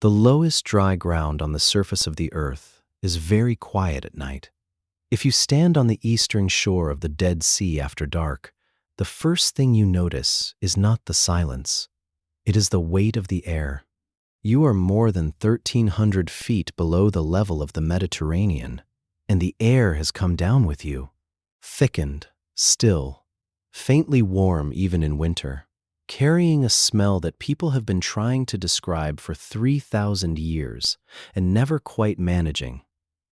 The lowest dry ground on the surface of the earth is very quiet at night. If you stand on the eastern shore of the Dead Sea after dark, the first thing you notice is not the silence. It is the weight of the air. You are more than 1,300 feet below the level of the Mediterranean, and the air has come down with you, thickened, still, faintly warm even in winter, carrying a smell that people have been trying to describe for 3,000 years and never quite managing.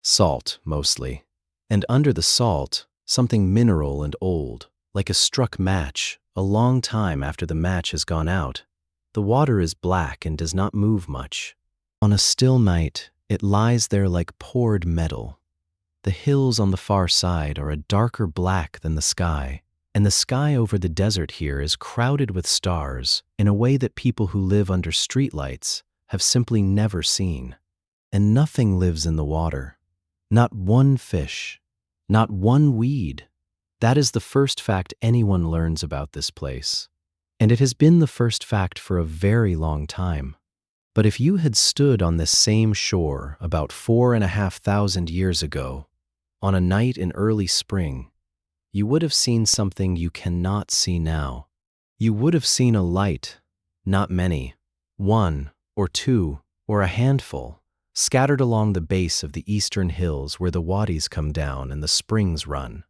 Salt, mostly. And under the salt, something mineral and old, like a struck match, a long time after the match has gone out. The water is black and does not move much. On a still night, it lies there like poured metal. The hills on the far side are a darker black than the sky, and the sky over the desert here is crowded with stars in a way that people who live under streetlights have simply never seen. And nothing lives in the water. Not one fish, not one weed. That is the first fact anyone learns about this place. And it has been the first fact for a very long time. But if you had stood on this same shore about 4,500 years ago, on a night in early spring, you would have seen something you cannot see now. You would have seen a light, not many, one or two or a handful, scattered along the base of the eastern hills where the wadis come down and the springs run.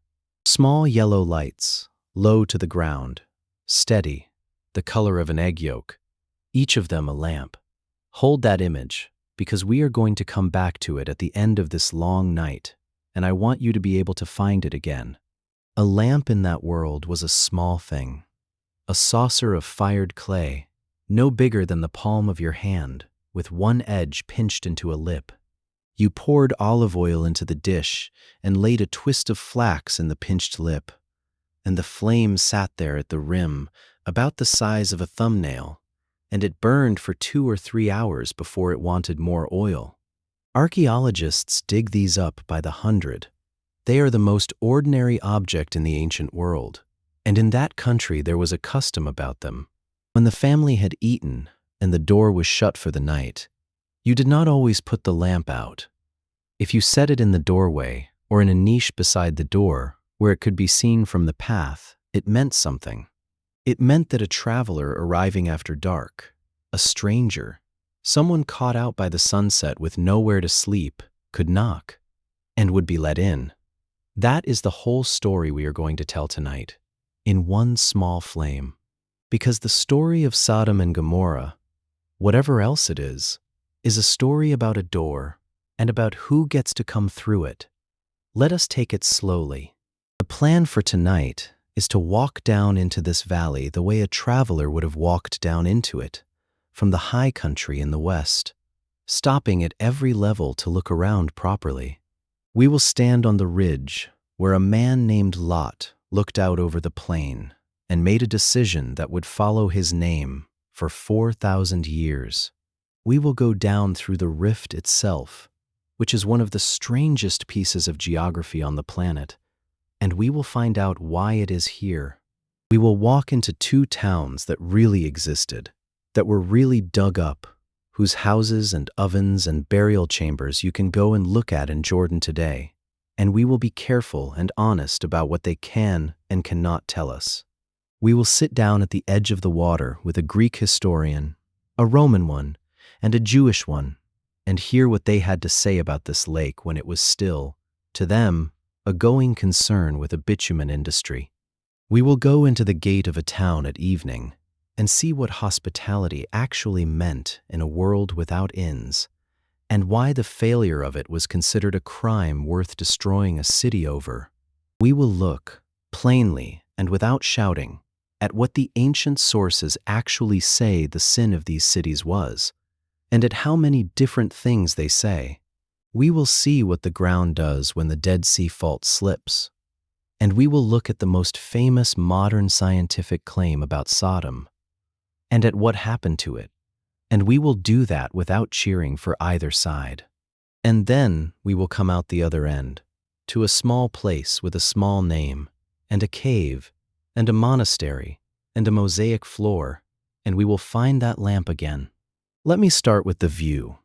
Small yellow lights, low to the ground, steady, the color of an egg yolk, each of them a lamp. Hold that image, because we are going to come back to it at the end of this long night, and I want you to be able to find it again. A lamp in that world was a small thing, a saucer of fired clay, no bigger than the palm of your hand, with one edge pinched into a lip. You poured olive oil into the dish and laid a twist of flax in the pinched lip, and the flame sat there at the rim, about the size of a thumbnail, and it burned for 2 or 3 hours before it wanted more oil. Archaeologists dig these up by the hundred. They are the most ordinary object in the ancient world, and in that country there was a custom about them. When the family had eaten and the door was shut for the night, you did not always put the lamp out. If you set it in the doorway or in a niche beside the door where it could be seen from the path, it meant something. It meant that a traveler arriving after dark, a stranger, someone caught out by the sunset with nowhere to sleep, could knock and would be let in. That is the whole story we are going to tell tonight, in one small flame. Because the story of Sodom and Gomorrah, whatever else it is a story about a door and about who gets to come through it. Let us take it slowly. The plan for tonight is to walk down into this valley the way a traveler would have walked down into it, from the high country in the west, stopping at every level to look around properly. We will stand on the ridge where a man named Lot looked out over the plain and made a decision that would follow his name for 4,000 years. We will go down through the rift itself, which is one of the strangest pieces of geography on the planet, and we will find out why it is here. We will walk into 2 towns that really existed, that were really dug up, whose houses and ovens and burial chambers you can go and look at in Jordan today, and we will be careful and honest about what they can and cannot tell us. We will sit down at the edge of the water with a Greek historian, a Roman one, and a Jewish one, and hear what they had to say about this lake when it was still, to them, a going concern with a bitumen industry. We will go into the gate of a town at evening and see what hospitality actually meant in a world without inns, and why the failure of it was considered a crime worth destroying a city over. We will look, plainly and without shouting, at what the ancient sources actually say the sin of these cities was, and at how many different things they say. We will see what the ground does when the Dead Sea Fault slips, and we will look at the most famous modern scientific claim about Sodom, and at what happened to it, and we will do that without cheering for either side. And then we will come out the other end, to a small place with a small name, and a cave, and a monastery, and a mosaic floor, and we will find that lamp again. Let me start with the view.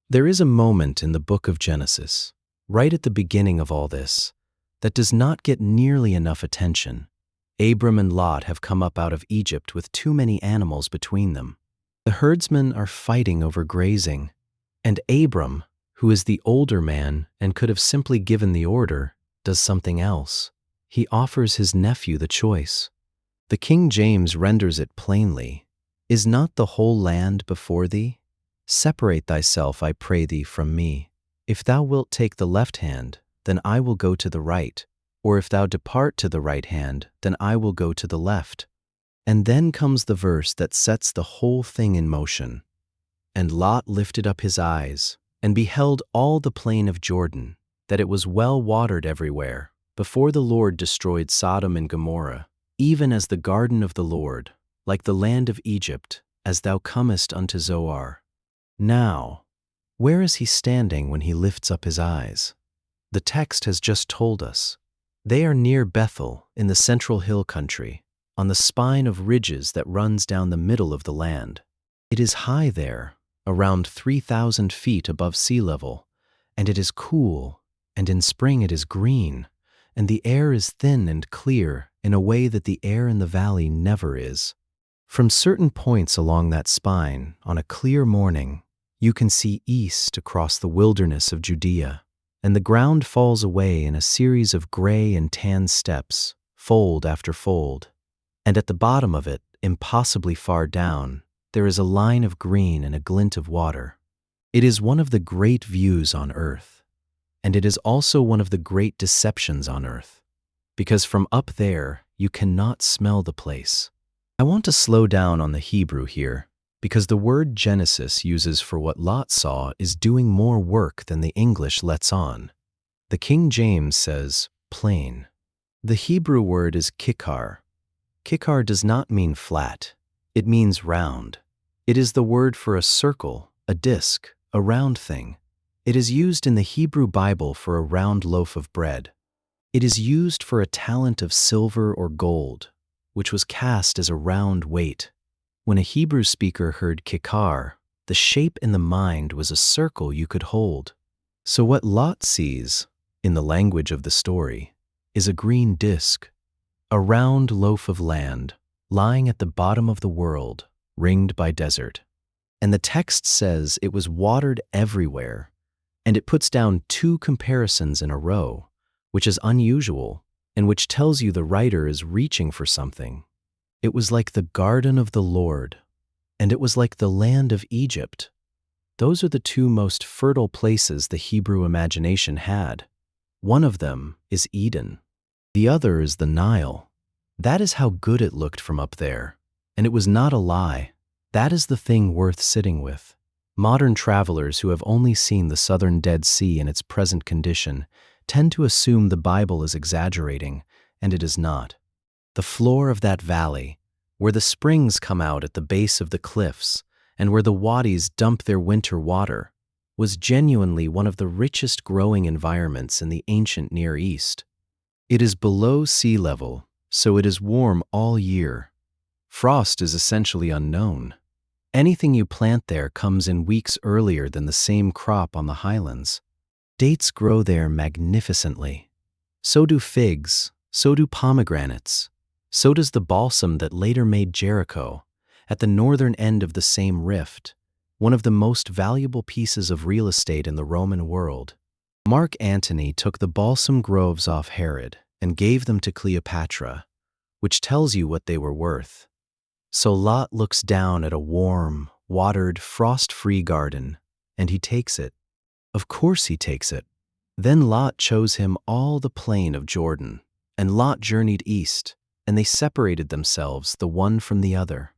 There is a moment in the book of Genesis, right at the beginning of all this, that does not get nearly enough attention. Abram and Lot have come up out of Egypt with too many animals between them. The herdsmen are fighting over grazing, and Abram, who is the older man and could have simply given the order, does something else. He offers his nephew the choice. The King James renders it plainly, "Is not the whole land before thee? Separate thyself, I pray thee, from me. If thou wilt take the left hand, then I will go to the right, or if thou depart to the right hand, then I will go to the left." And then comes the verse that sets the whole thing in motion. "And Lot lifted up his eyes, and beheld all the plain of Jordan, that it was well watered everywhere, before the Lord destroyed Sodom and Gomorrah, even as the garden of the Lord, like the land of Egypt, as thou comest unto Zoar." Now, where is he standing when he lifts up his eyes? The text has just told us. They are near Bethel in the central hill country, on the spine of ridges that runs down the middle of the land. It is high there, around 3,000 feet above sea level, and it is cool, and in spring it is green, and the air is thin and clear in a way that the air in the valley never is. From certain points along that spine, on a clear morning, you can see east across the wilderness of Judea, and the ground falls away in a series of gray and tan steps, fold after fold. And at the bottom of it, impossibly far down, there is a line of green and a glint of water. It is one of the great views on earth, and it is also one of the great deceptions on earth, because from up there, you cannot smell the place. I want to slow down on the Hebrew here, because the word Genesis uses for what Lot saw is doing more work than the English lets on. The King James says, plain. The Hebrew word is kikar. Kikar does not mean flat. It means round. It is the word for a circle, a disc, a round thing. It is used in the Hebrew Bible for a round loaf of bread. It is used for a talent of silver or gold, which was cast as a round weight. When a Hebrew speaker heard kikar, the shape in the mind was a circle you could hold. So what Lot sees, in the language of the story, is a green disc, a round loaf of land lying at the bottom of the world, ringed by desert. And the text says it was watered everywhere, and it puts down two comparisons in a row, which is unusual and which tells you the writer is reaching for something. It was like the garden of the Lord, and it was like the land of Egypt. Those are the two most fertile places the Hebrew imagination had. One of them is Eden. The other is the Nile. That is how good it looked from up there, and it was not a lie. That is the thing worth sitting with. Modern travelers who have only seen the southern Dead Sea in its present condition tend to assume the Bible is exaggerating, and it is not. The floor of that valley, where the springs come out at the base of the cliffs and where the wadis dump their winter water, was genuinely one of the richest growing environments in the ancient Near East. It is below sea level, so it is warm all year. Frost is essentially unknown. Anything you plant there comes in weeks earlier than the same crop on the highlands. Dates grow there magnificently. So do figs, so do pomegranates. So does the balsam that later made Jericho, at the northern end of the same rift, one of the most valuable pieces of real estate in the Roman world. Mark Antony took the balsam groves off Herod and gave them to Cleopatra, which tells you what they were worth. So Lot looks down at a warm, watered, frost-free garden, and he takes it. Of course he takes it. Then Lot chose him all the plain of Jordan, and Lot journeyed east, and they separated themselves the one from the other.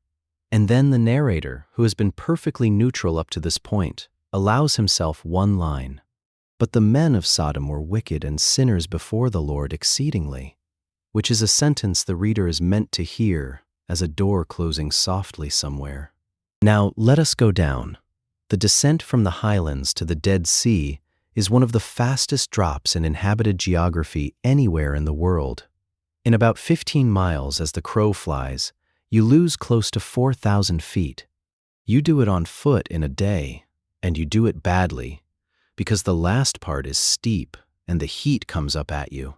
And then the narrator, who has been perfectly neutral up to this point, allows himself one line. But the men of Sodom were wicked and sinners before the Lord exceedingly, which is a sentence the reader is meant to hear as a door closing softly somewhere. Now let us go down. The descent from the highlands to the Dead Sea is one of the fastest drops in inhabited geography anywhere in the world. In about 15 miles as the crow flies, you lose close to 4,000 feet. You do it on foot in a day, and you do it badly, because the last part is steep and the heat comes up at you,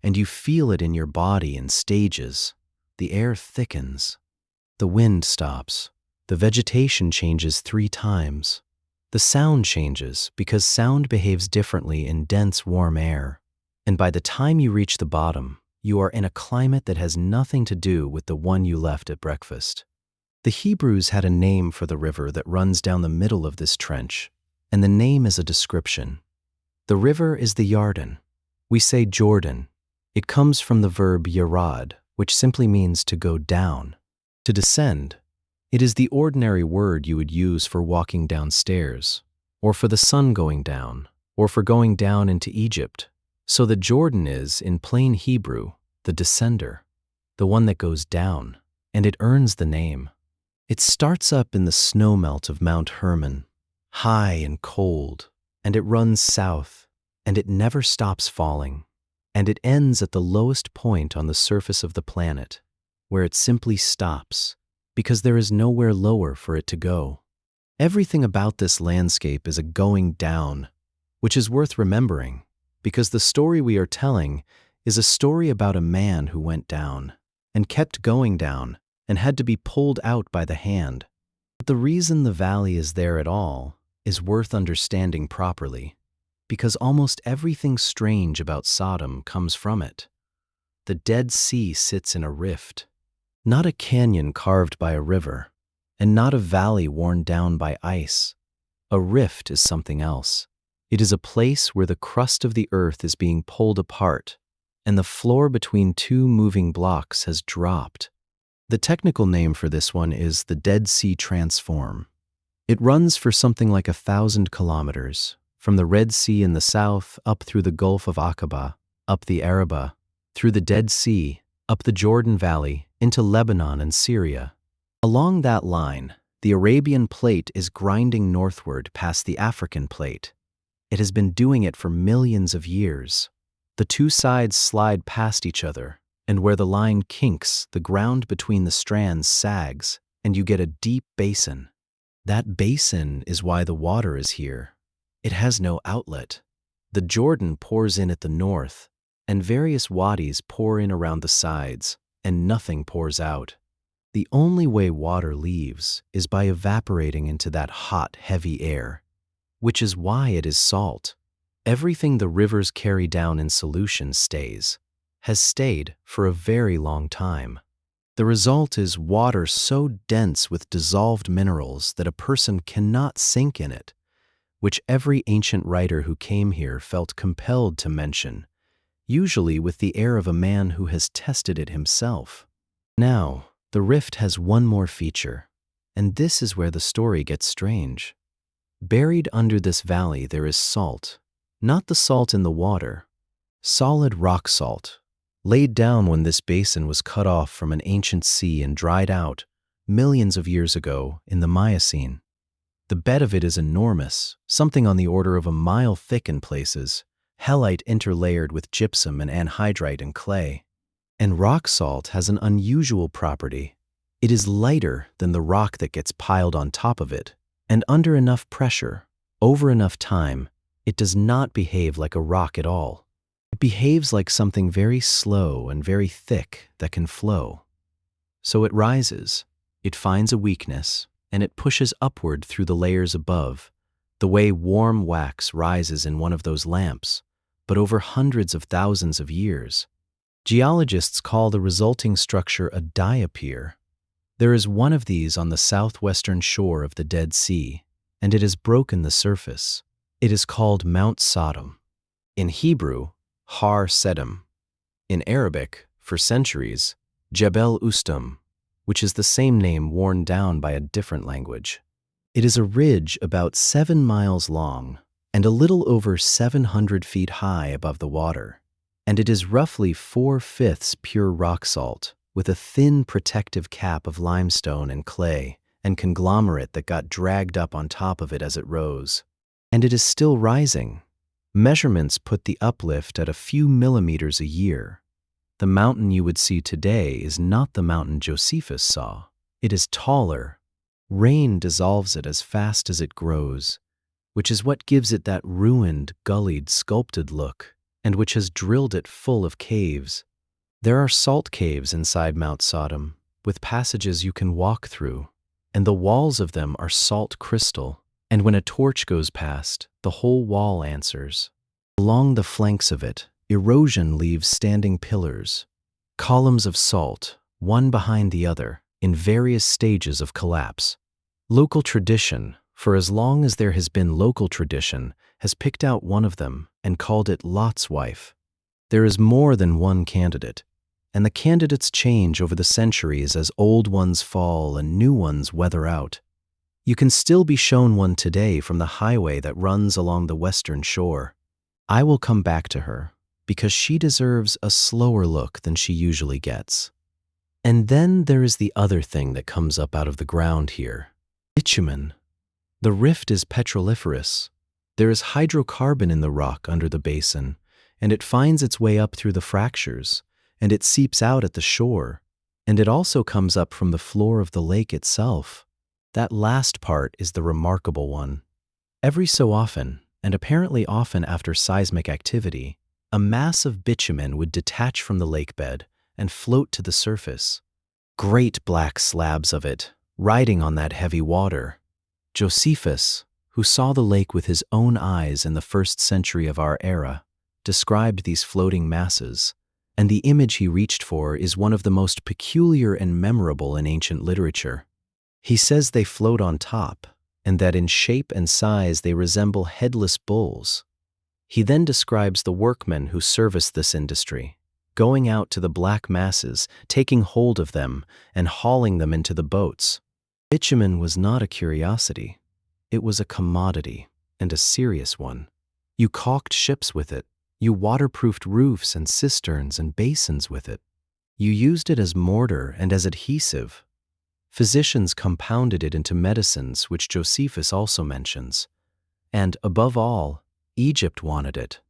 and you feel it in your body in stages. The air thickens. The wind stops. The vegetation changes 3 times. The sound changes because sound behaves differently in dense, warm air. And by the time you reach the bottom, you are in a climate that has nothing to do with the one you left at breakfast. The Hebrews had a name for the river that runs down the middle of this trench, and the name is a description. The river is the Yarden. We say Jordan. It comes from the verb yarad, which simply means to go down, to descend. It is the ordinary word you would use for walking downstairs, or for the sun going down, or for going down into Egypt. So the Jordan is, in plain Hebrew, the descender, the one that goes down, and it earns the name. It starts up in the snowmelt of Mount Hermon, high and cold, and it runs south, and it never stops falling, and it ends at the lowest point on the surface of the planet, where it simply stops, because there is nowhere lower for it to go. Everything about this landscape is a going down, which is worth remembering, because the story we are telling is a story about a man who went down, and kept going down, and had to be pulled out by the hand. But the reason the valley is there at all is worth understanding properly, because almost everything strange about Sodom comes from it. The Dead Sea sits in a rift, not a canyon carved by a river, and not a valley worn down by ice. A rift is something else. It is a place where the crust of the earth is being pulled apart, and the floor between 2 moving blocks has dropped. The technical name for this one is the Dead Sea Transform. It runs for something like 1,000 kilometers, from the Red Sea in the south up through the Gulf of Aqaba, up the Araba, through the Dead Sea, up the Jordan Valley, into Lebanon and Syria. Along that line, the Arabian Plate is grinding northward past the African Plate. It has been doing it for millions of years. The 2 sides slide past each other, and where the line kinks, the ground between the strands sags, and you get a deep basin. That basin is why the water is here. It has no outlet. The Jordan pours in at the north, and various wadis pour in around the sides, and nothing pours out. The only way water leaves is by evaporating into that hot, heavy air, which is why it is salt. Everything the rivers carry down in solution has stayed for a very long time. The result is water so dense with dissolved minerals that a person cannot sink in it, which every ancient writer who came here felt compelled to mention, usually with the air of a man who has tested it himself. Now, the rift has one more feature, and this is where the story gets strange. Buried under this valley there is salt, not the salt in the water, solid rock salt, laid down when this basin was cut off from an ancient sea and dried out millions of years ago in the Miocene. The bed of it is enormous, something on the order of a mile thick in places, halite interlayered with gypsum and anhydrite and clay. And rock salt has an unusual property. It is lighter than the rock that gets piled on top of it, and under enough pressure, over enough time, it does not behave like a rock at all. It behaves like something very slow and very thick that can flow. So it rises, it finds a weakness, and it pushes upward through the layers above, the way warm wax rises in one of those lamps, but over hundreds of thousands of years. Geologists call the resulting structure a diapir. There is one of these on the southwestern shore of the Dead Sea, and it has broken the surface. It is called Mount Sodom. In Hebrew, Har Sedom. In Arabic, for centuries, Jebel Ustum, which is the same name worn down by a different language. It is a ridge about 7 miles long and a little over 700 feet high above the water, and it is roughly 4/5 pure rock salt, with a thin protective cap of limestone and clay and conglomerate that got dragged up on top of it as it rose. And it is still rising. Measurements put the uplift at a few millimeters a year. The mountain you would see today is not the mountain Josephus saw. It is taller, Rain dissolves it as fast as it grows, which is what gives it that ruined, gullied, sculpted look, and which has drilled it full of caves. There are salt caves inside Mount Sodom, with passages you can walk through, and the walls of them are salt crystal, and when a torch goes past, the whole wall answers. Along the flanks of it, erosion leaves standing pillars, columns of salt, one behind the other, in various stages of collapse. Local tradition, for as long as there has been local tradition, has picked out one of them and called it Lot's wife. There is more than one candidate, and the candidates change over the centuries as old ones fall and new ones weather out. You can still be shown one today from the highway that runs along the western shore. I will come back to her, because she deserves a slower look than she usually gets. And then there is the other thing that comes up out of the ground here. Bitumen. The rift is petroliferous. There is hydrocarbon in the rock under the basin, and it finds its way up through the fractures, and it seeps out at the shore, and it also comes up from the floor of the lake itself. That last part is the remarkable one. Every so often, and apparently often after seismic activity, a mass of bitumen would detach from the lake bed and float to the surface. Great black slabs of it, riding on that heavy water. Josephus, who saw the lake with his own eyes in the 1st century of our era, described these floating masses, and the image he reached for is one of the most peculiar and memorable in ancient literature. He says they float on top, and that in shape and size they resemble headless bulls. He then describes the workmen who service this industry, going out to the black masses, taking hold of them, and hauling them into the boats. Bitumen was not a curiosity. It was a commodity, and a serious one. You caulked ships with it. You waterproofed roofs and cisterns and basins with it. You used it as mortar and as adhesive. Physicians compounded it into medicines, which Josephus also mentions. And, above all, Egypt wanted it.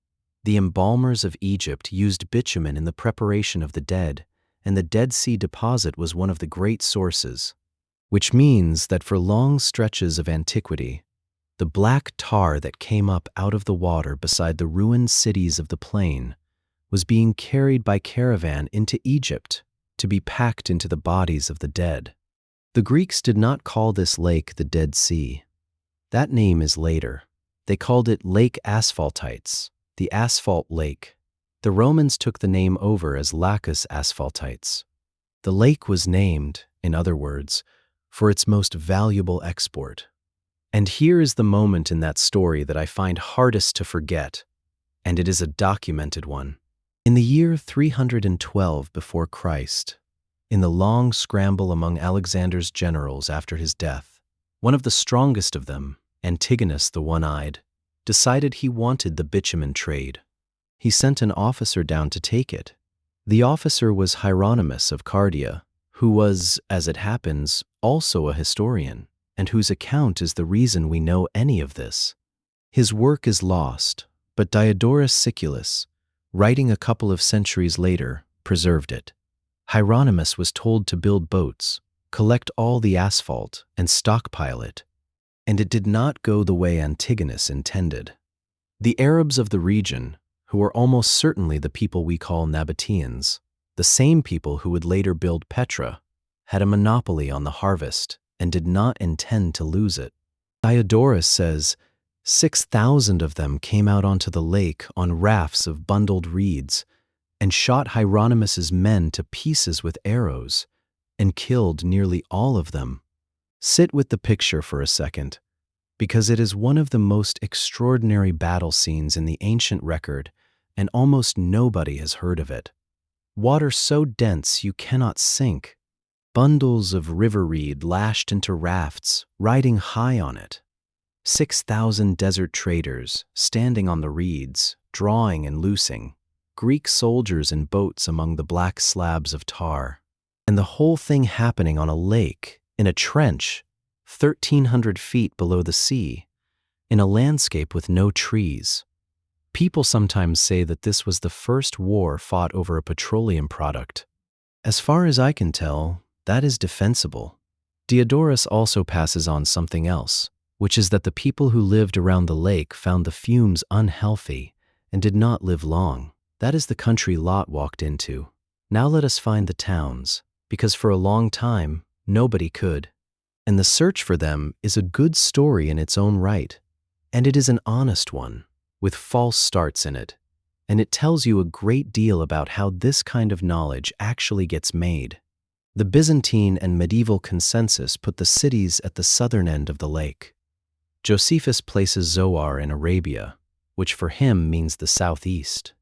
The embalmers of Egypt used bitumen in the preparation of the dead, and the Dead Sea deposit was one of the great sources, which means that for long stretches of antiquity, the black tar that came up out of the water beside the ruined cities of the plain was being carried by caravan into Egypt to be packed into the bodies of the dead. The Greeks did not call this lake the Dead Sea. That name is later. They called it Lake Asphaltites, the Asphalt Lake. The Romans took the name over as Lacus Asphaltites. The lake was named, in other words, for its most valuable export. And here is the moment in that story that I find hardest to forget, and it is a documented one. In the year 312 before Christ, in the long scramble among Alexander's generals after his death, one of the strongest of them, Antigonus the One-Eyed, decided he wanted the bitumen trade. He sent an officer down to take it. The officer was Hieronymus of Cardia, who was, as it happens, also a historian, and whose account is the reason we know any of this. His work is lost, but Diodorus Siculus, writing a couple of centuries later, preserved it. Hieronymus was told to build boats, collect all the asphalt, and stockpile it. And it did not go the way Antigonus intended. The Arabs of the region, who were almost certainly the people we call Nabataeans, the same people who would later build Petra, had a monopoly on the harvest and did not intend to lose it. Diodorus says 6,000 of them came out onto the lake on rafts of bundled reeds and shot Hieronymus's men to pieces with arrows and killed nearly all of them. Sit with the picture for a second, because it is one of the most extraordinary battle scenes in the ancient record, and almost nobody has heard of it. Water so dense you cannot sink. Bundles of river reed lashed into rafts, riding high on it. 6,000 desert traders standing on the reeds, drawing and loosing. Greek soldiers in boats among the black slabs of tar. And the whole thing happening on a lake, in a trench, 1,300 feet below the sea, in a landscape with no trees. People sometimes say that this was the first war fought over a petroleum product. As far as I can tell, that is defensible. Diodorus also passes on something else, which is that the people who lived around the lake found the fumes unhealthy and did not live long. That is the country Lot walked into. Now let us find the towns, because for a long time, nobody could. And the search for them is a good story in its own right. And it is an honest one, with false starts in it. And it tells you a great deal about how this kind of knowledge actually gets made. The Byzantine and medieval consensus put the cities at the southern end of the lake. Josephus places Zoar in Arabia, which for him means the southeast.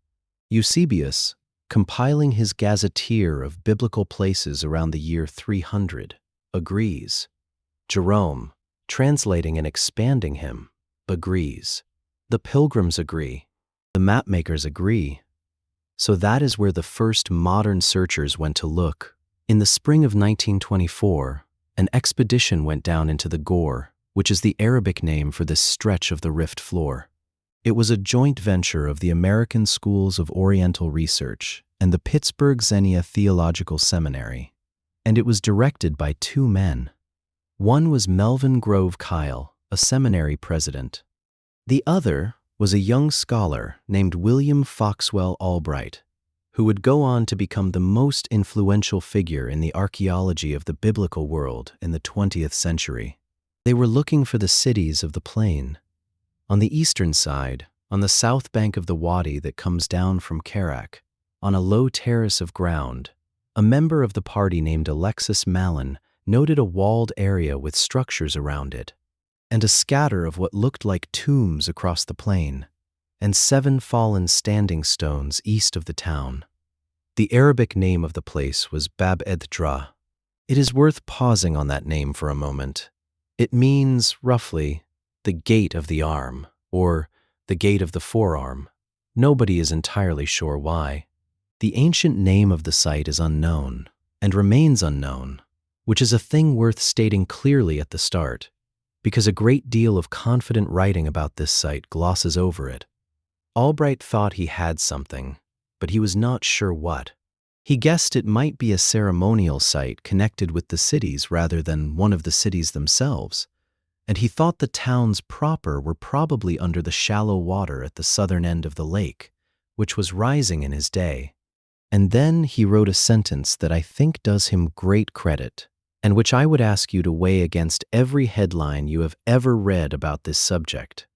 Eusebius, compiling his gazetteer of biblical places around the year 300, agrees. Jerome, translating and expanding him, agrees. The pilgrims agree. The mapmakers agree. So that is where the first modern searchers went to look. In the spring of 1924, an expedition went down into the Ghor, which is the Arabic name for this stretch of the rift floor. It was a joint venture of the American Schools of Oriental Research and the Pittsburgh Xenia Theological Seminary, and it was directed by two men. One was Melvin Grove Kyle, a seminary president. The other was a young scholar named William Foxwell Albright, who would go on to become the most influential figure in the archaeology of the biblical world in the 20th century. They were looking for the cities of the plain. On the eastern side, on the south bank of the wadi that comes down from Kerak, on a low terrace of ground, a member of the party named Alexis Malin noted a walled area with structures around it, and a scatter of what looked like tombs across the plain, and 7 fallen standing stones east of the town. The Arabic name of the place was Bab edh-Dhra. It is worth pausing on that name for a moment. It means, roughly, the gate of the arm, or the gate of the forearm. Nobody is entirely sure why. The ancient name of the site is unknown, and remains unknown, which is a thing worth stating clearly at the start, because a great deal of confident writing about this site glosses over it. Albright thought he had something, but he was not sure what. He guessed it might be a ceremonial site connected with the cities rather than one of the cities themselves, and he thought the towns proper were probably under the shallow water at the southern end of the lake, which was rising in his day. And then he wrote a sentence that I think does him great credit, and which I would ask you to weigh against every headline you have ever read about this subject.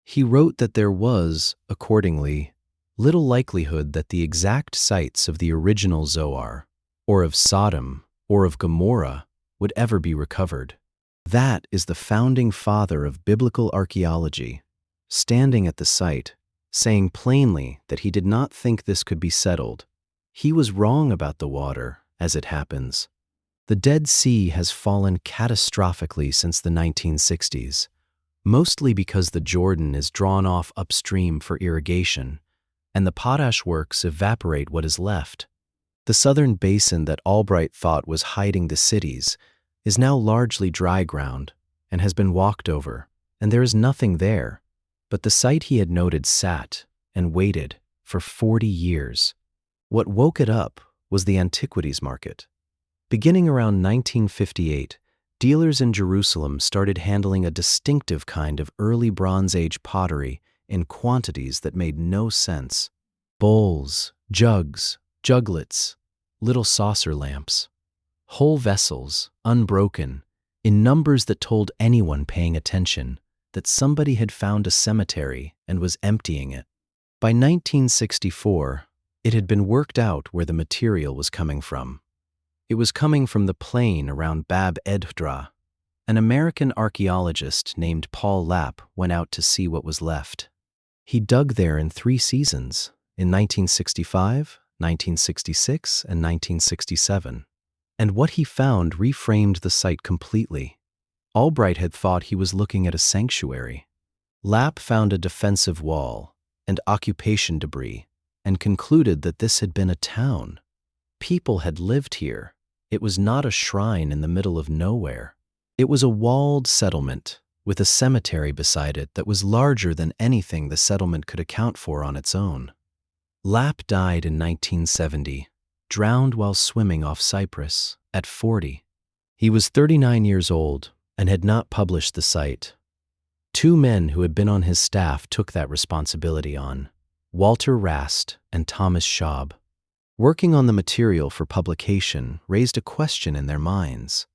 He wrote that there was, accordingly, little likelihood that the exact sites of the original Zoar, or of Sodom, or of Gomorrah, would ever be recovered. That is the founding father of biblical archaeology, standing at the site, saying plainly that he did not think this could be settled. He was wrong about the water, as it happens. The Dead Sea has fallen catastrophically since the 1960s, mostly because the Jordan is drawn off upstream for irrigation, and the potash works evaporate what is left. The southern basin that Albright thought was hiding the cities is now largely dry ground and has been walked over, and there is nothing there, but the site he had noted sat and waited for 40 years. What woke it up was the antiquities market. Beginning around 1958, dealers in Jerusalem started handling a distinctive kind of early Bronze Age pottery in quantities that made no sense. Bowls, jugs, juglets, little saucer lamps, whole vessels, unbroken, in numbers that told anyone paying attention that somebody had found a cemetery and was emptying it. By 1964, it had been worked out where the material was coming from. It was coming from the plain around Bab edh-Dhra. An American archaeologist named Paul Lapp went out to see what was left. He dug there in 3 seasons, in 1965, 1966, and 1967. And what he found reframed the site completely. Albright had thought he was looking at a sanctuary. Lapp found a defensive wall and occupation debris and concluded that this had been a town. People had lived here. It was not a shrine in the middle of nowhere. It was a walled settlement with a cemetery beside it that was larger than anything the settlement could account for on its own. Lapp died in 1970, drowned while swimming off Cyprus at 40. He was 39 years old and had not published the site. Two men who had been on his staff took that responsibility on, Walter Rast and Thomas Schaub. Working on the material for publication raised a question in their minds.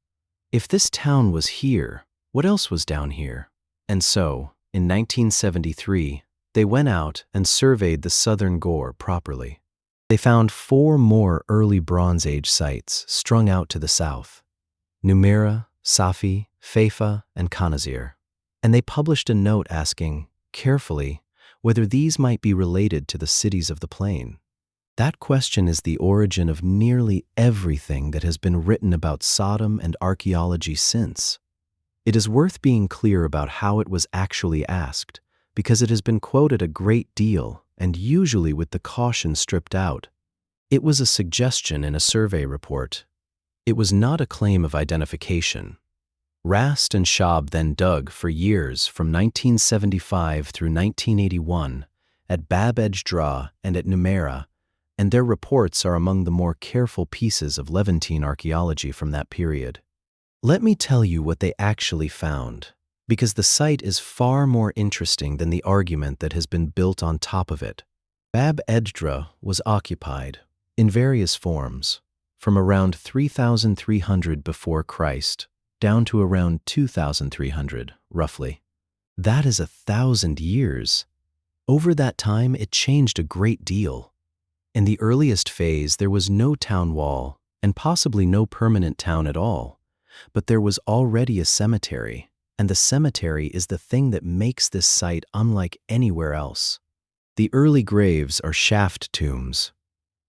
If this town was here, what else was down here? And so, in 1973, they went out and surveyed the southern Ghor properly. They found 4 more early Bronze Age sites strung out to the south: Numeira, Safi, Feifa, and Khanazir. And they published a note asking, carefully, whether these might be related to the cities of the plain. That question is the origin of nearly everything that has been written about Sodom and archaeology since. It is worth being clear about how it was actually asked, because it has been quoted a great deal and usually with the caution stripped out. It was a suggestion in a survey report. It was not a claim of identification. Rast and Schaub then dug for years from 1975 through 1981 at Bab edh-Dhra and at Numeira, and their reports are among the more careful pieces of Levantine archaeology from that period. Let me tell you what they actually found, because the site is far more interesting than the argument that has been built on top of it. Bab edh-Dhra was occupied, in various forms, from around 3,300 before Christ down to around 2,300, roughly. That is 1,000 years. Over that time, it changed a great deal. In the earliest phase, there was no town wall, and possibly no permanent town at all. But there was already a cemetery, and the cemetery is the thing that makes this site unlike anywhere else. The early graves are shaft tombs.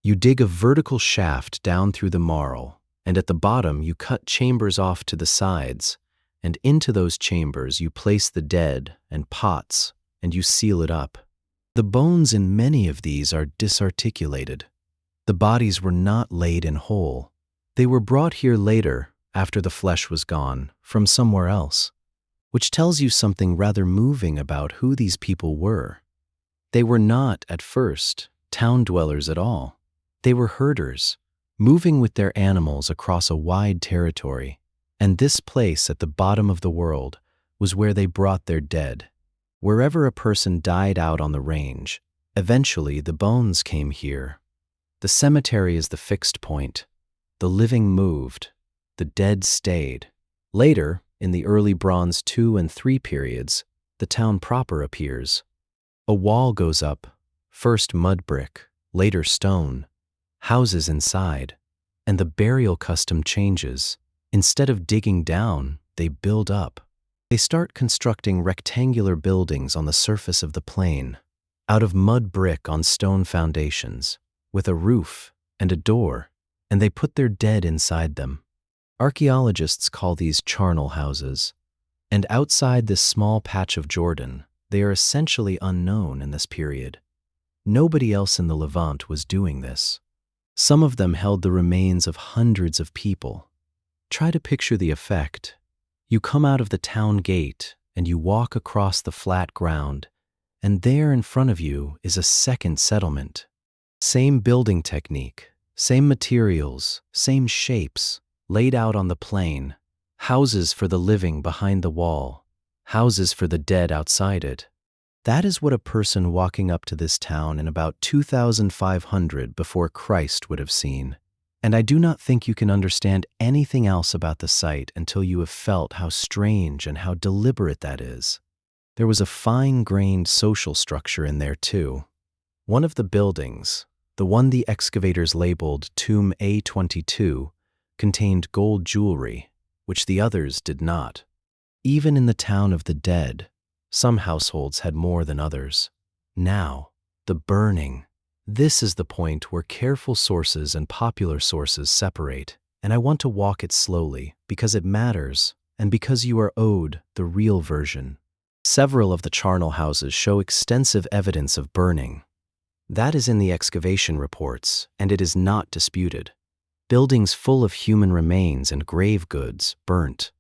You dig a vertical shaft down through the marl, and at the bottom you cut chambers off to the sides, and into those chambers you place the dead and pots, and you seal it up. The bones in many of these are disarticulated. The bodies were not laid in whole. They were brought here later, after the flesh was gone, from somewhere else, which tells you something rather moving about who these people were. They were not, at first, town dwellers at all. They were herders, moving with their animals across a wide territory, and this place at the bottom of the world was where they brought their dead. Wherever a person died out on the range, eventually the bones came here. The cemetery is the fixed point. The living moved. The dead stayed. Later, in the early Bronze II and III periods, the town proper appears. A wall goes up, first mud brick, later stone, houses inside, and the burial custom changes. Instead of digging down, they build up. They start constructing rectangular buildings on the surface of the plain, out of mud brick on stone foundations, with a roof and a door, and they put their dead inside them. Archaeologists call these charnel houses, and outside this small patch of Jordan, they are essentially unknown in this period. Nobody else in the Levant was doing this. Some of them held the remains of hundreds of people. Try to picture the effect. You come out of the town gate and you walk across the flat ground, and there in front of you is a second settlement. Same building technique, same materials, same shapes, laid out on the plain. Houses for the living behind the wall, houses for the dead outside it. That is what a person walking up to this town in about 2,500 before Christ would have seen. And I do not think you can understand anything else about the site until you have felt how strange and how deliberate that is. There was a fine-grained social structure in there too. One of the buildings, the one the excavators labeled Tomb A22, contained gold jewelry, which the others did not. Even in the town of the dead, some households had more than others. Now, the burning. This is the point where careful sources and popular sources separate, and I want to walk it slowly because it matters and because you are owed the real version. Several of the charnel houses show extensive evidence of burning. That is in the excavation reports, and it is not disputed. Buildings full of human remains and grave goods burnt.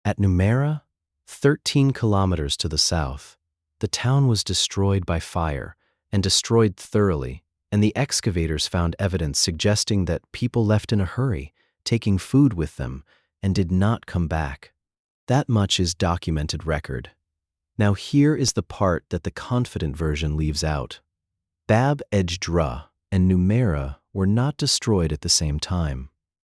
At Numeira, 13 kilometers to the south, the town was destroyed by fire and destroyed thoroughly, and the excavators found evidence suggesting that people left in a hurry, taking food with them, and did not come back. That much is documented record. Now here is the part that the confident version leaves out. edh-Dhra and Numeira were not destroyed at the same time.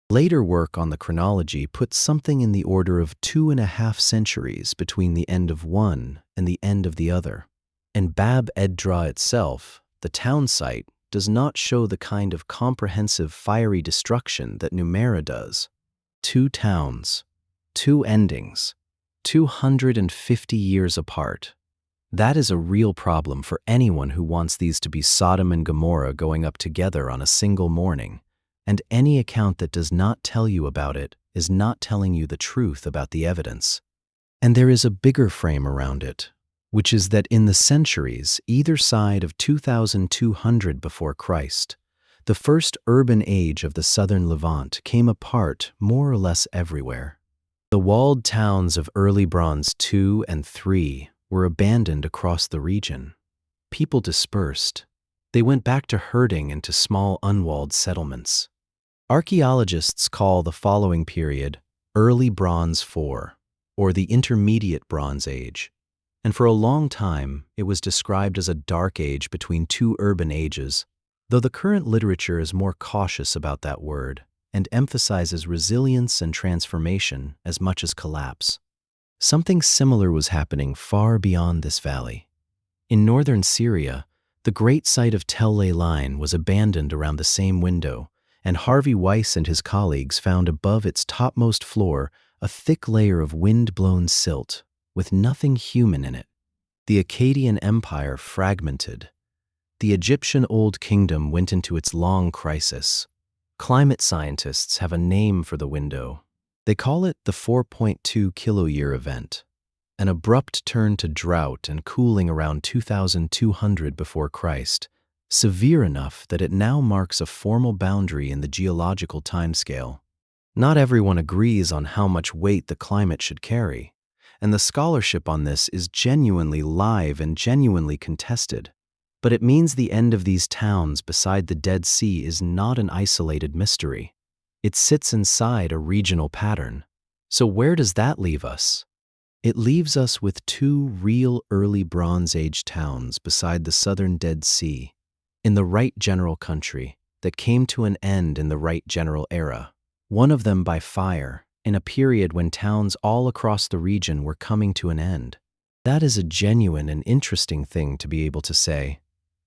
Later work on the chronology put something in the order of 2.5 centuries between the end of one and the end of the other. And edh-Dhra itself, the town site, does not show the kind of comprehensive fiery destruction that Numeira does. 2 towns, 2 endings, 250 years apart. That is a real problem for anyone who wants these to be Sodom and Gomorrah going up together on a single morning, and any account that does not tell you about it is not telling you the truth about the evidence. And there is a bigger frame around it, which is that in the centuries either side of 2200 before Christ, the first urban age of the southern Levant came apart more or less everywhere. The walled towns of early Bronze II and III were abandoned across the region. People dispersed. They went back to herding into small unwalled settlements. Archaeologists call the following period Early Bronze IV, or the Intermediate Bronze Age, and for a long time it was described as a dark age between 2 urban ages, though the current literature is more cautious about that word and emphasizes resilience and transformation as much as collapse. Something similar was happening far beyond this valley. In northern Syria, the great site of Tel Leilan was abandoned around the same window, and Harvey Weiss and his colleagues found above its topmost floor a thick layer of wind-blown silt with nothing human in it. The Akkadian Empire fragmented. The Egyptian Old Kingdom went into its long crisis. Climate scientists have a name for the window. They call it the 4.2 kiloyear event, an abrupt turn to drought and cooling around 2200 before Christ, severe enough that it now marks a formal boundary in the geological timescale. Not everyone agrees on how much weight the climate should carry, and the scholarship on this is genuinely live and genuinely contested. But it means the end of these towns beside the Dead Sea is not an isolated mystery. It sits inside a regional pattern. So where does that leave us? It leaves us with 2 real early Bronze Age towns beside the southern Dead Sea, in the right general country, that came to an end in the right general era. One of them by fire, in a period when towns all across the region were coming to an end. That is a genuine and interesting thing to be able to say.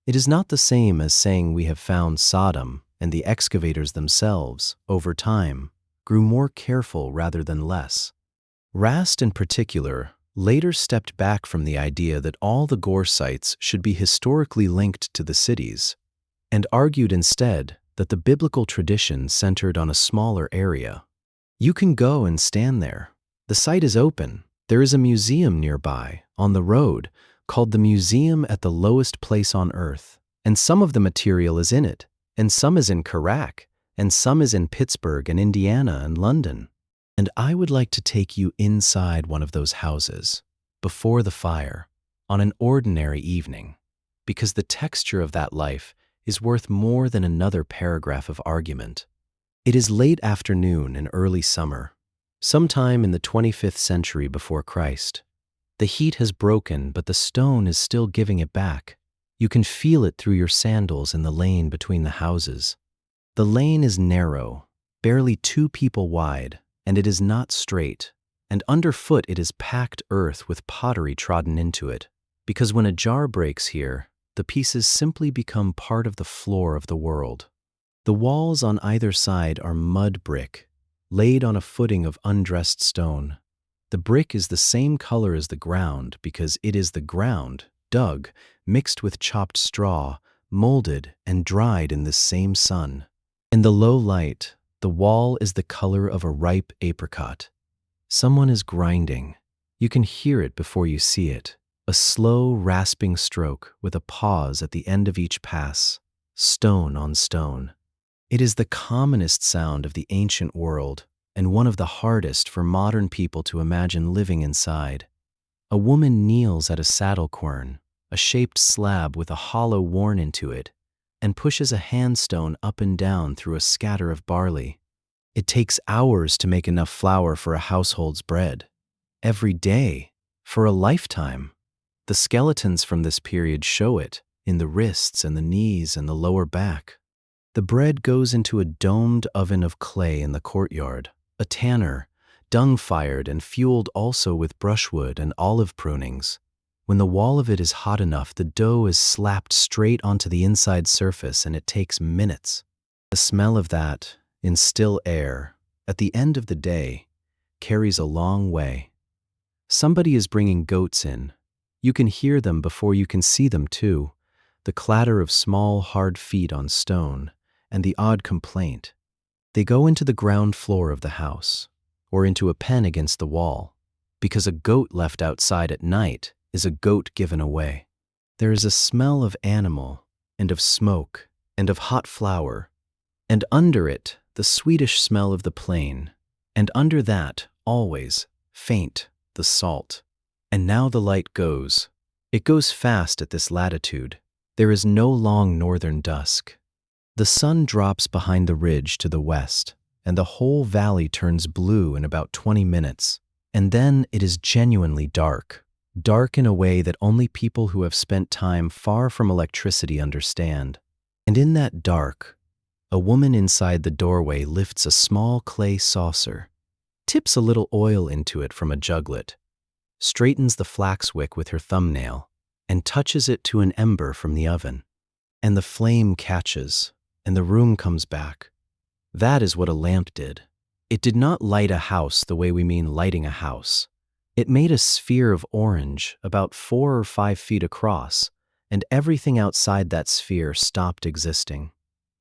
It is not the same as saying we have found Sodom, and the excavators themselves, over time, grew more careful rather than less. Rast, in particular, later stepped back from the idea that all the Ghor sites should be historically linked to the cities, and argued instead that the biblical tradition centered on a smaller area. You can go and stand there. The site is open. There is a museum nearby, on the road, called the Museum at the Lowest Place on Earth, and some of the material is in it, and some is in Iraq, and some is in Pittsburgh and Indiana and London. And I would like to take you inside one of those houses, before the fire, on an ordinary evening, because the texture of that life is worth more than another paragraph of argument. It is late afternoon in early summer, sometime in the 25th century before Christ. The heat has broken, but the stone is still giving it back. You can feel it through your sandals in the lane between the houses. The lane is narrow, barely 2 people wide, and it is not straight, and underfoot it is packed earth with pottery trodden into it, because when a jar breaks here, the pieces simply become part of the floor of the world. The walls on either side are mud brick, laid on a footing of undressed stone. The brick is the same color as the ground because it is the ground, dug, mixed with chopped straw, molded and dried in this same sun. In the low light, the wall is the color of a ripe apricot. Someone is grinding. You can hear it before you see it. A slow, rasping stroke with a pause at the end of each pass, stone on stone. It is the commonest sound of the ancient world, and one of the hardest for modern people to imagine living inside. A woman kneels at a saddle quern, a shaped slab with a hollow worn into it, and pushes a handstone up and down through a scatter of barley. It takes hours to make enough flour for a household's bread. Every day, for a lifetime. The skeletons from this period show it in the wrists and the knees and the lower back. The bread goes into a domed oven of clay in the courtyard, a tanner, dung-fired and fueled also with brushwood and olive prunings. When the wall of it is hot enough, the dough is slapped straight onto the inside surface, and it takes minutes. The smell of that, in still air, at the end of the day, carries a long way. Somebody is bringing goats in. You can hear them before you can see them too, the clatter of small, hard feet on stone, and the odd complaint. They go into the ground floor of the house, or into a pen against the wall, because a goat left outside at night is a goat given away. There is a smell of animal, and of smoke, and of hot flour, and under it the sweetish smell of the plain, and under that, always, faint, the salt. And now the light goes. It goes fast at this latitude. There is no long northern dusk. The sun drops behind the ridge to the west, and the whole valley turns blue in about 20 minutes, and then it is genuinely dark. Dark in a way that only people who have spent time far from electricity understand. And in that dark, a woman inside the doorway lifts a small clay saucer, tips a little oil into it from a juglet, straightens the flax wick with her thumbnail, and touches it to an ember from the oven. And the flame catches, and the room comes back. That is what a lamp did. It did not light a house the way we mean lighting a house. It made a sphere of orange about 4 or 5 feet across, and everything outside that sphere stopped existing.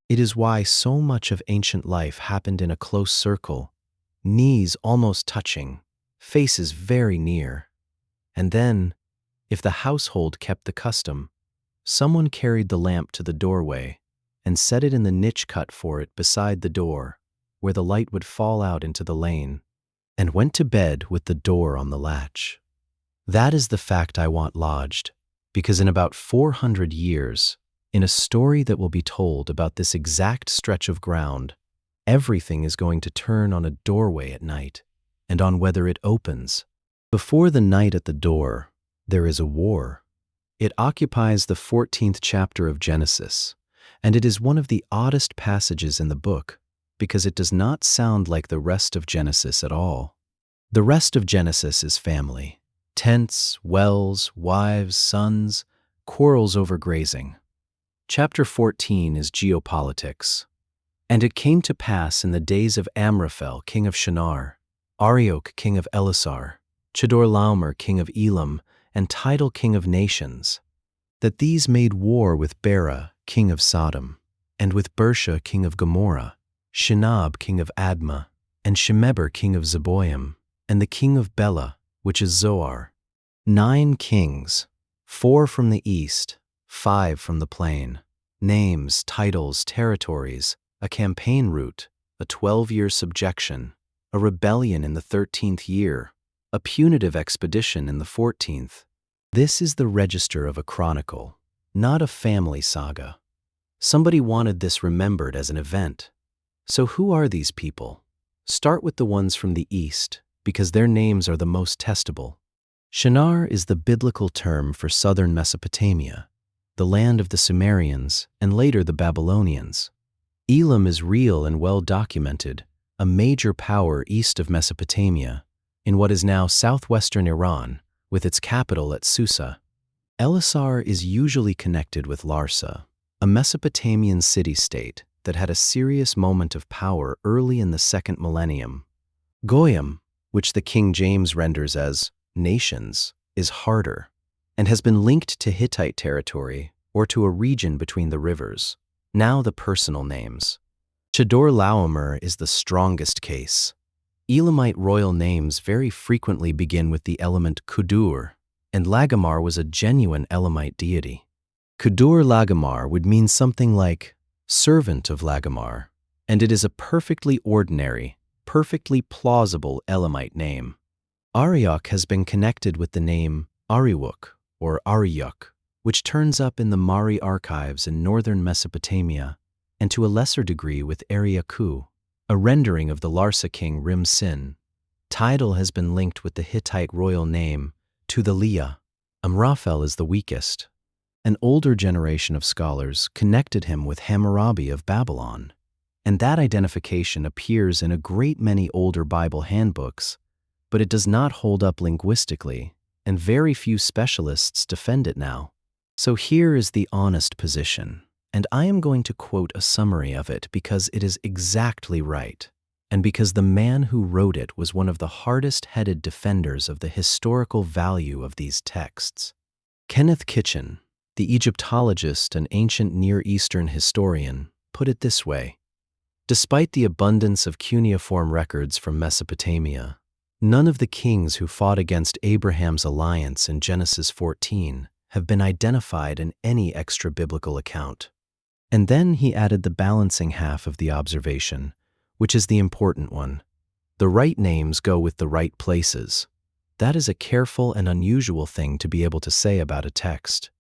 It is why so much of ancient life happened in a close circle, knees almost touching, faces very near. And then, if the household kept the custom, someone carried the lamp to the doorway and set it in the niche cut for it beside the door, where the light would fall out into the lane, and went to bed with the door on the latch. That is the fact I want lodged, because in about 400 years, in a story that will be told about this exact stretch of ground, everything is going to turn on a doorway at night, and on whether it opens. Before the night at the door, there is a war. It occupies the 14th chapter of Genesis, and it is one of the oddest passages in the book, because it does not sound like the rest of Genesis at all. The rest of Genesis is family. Tents, wells, wives, sons, quarrels over grazing. Chapter 14 is geopolitics. And it came to pass in the days of Amraphel, king of Shinar, Arioch, king of Elasar, Chedorlaomer, king of Elam, and Tidal, king of nations, that these made war with Bera, king of Sodom, and with Bersha, king of Gomorrah, Shinab, king of Admah, and Shemeber, king of Zeboim, and the king of Bela, which is Zoar. 9 kings, 4 from the east, 5 from the plain, names, titles, territories, a campaign route, a 12-year subjection, a rebellion in the 13th year, a punitive expedition in the 14th. This is the register of a chronicle, not a family saga. Somebody wanted this remembered as an event. So who are these people? Start with the ones from the east, because their names are the most testable. Shinar is the biblical term for southern Mesopotamia, the land of the Sumerians and later the Babylonians. Elam is real and well documented, a major power east of Mesopotamia, in what is now southwestern Iran, with its capital at Susa. Elasar is usually connected with Larsa, a Mesopotamian city-state that had a serious moment of power early in the 2nd millennium. Goyim, which the King James renders as nations, is harder, and has been linked to Hittite territory or to a region between the rivers. Now the personal names. Chedorlaomer is the strongest case. Elamite royal names very frequently begin with the element Kudur, and Lagamar was a genuine Elamite deity. Kudur-Lagamar would mean something like servant of Lagamar, and it is a perfectly ordinary, perfectly plausible Elamite name. Arioch has been connected with the name Ariwuk or Ariyuk, which turns up in the Mari archives in northern Mesopotamia, and to a lesser degree with Ariaku. a rendering of the Larsa king Rim-Sin. Tidal has been linked with the Hittite royal name, Tuthaliya. Amraphel is the weakest. An older generation of scholars connected him with Hammurabi of Babylon, and that identification appears in a great many older Bible handbooks, but it does not hold up linguistically, and very few specialists defend it now. So here is the honest position, and I am going to quote a summary of it because it is exactly right, and because the man who wrote it was one of the hardest-headed defenders of the historical value of these texts. Kenneth Kitchen, the Egyptologist and ancient Near Eastern historian, put it this way: despite the abundance of cuneiform records from Mesopotamia, none of the kings who fought against Abraham's alliance in Genesis 14 have been identified in any extra-biblical account. And then he added the balancing half of the observation, which is the important one. The right names go with the right places. That is a careful and unusual thing to be able to say about a text.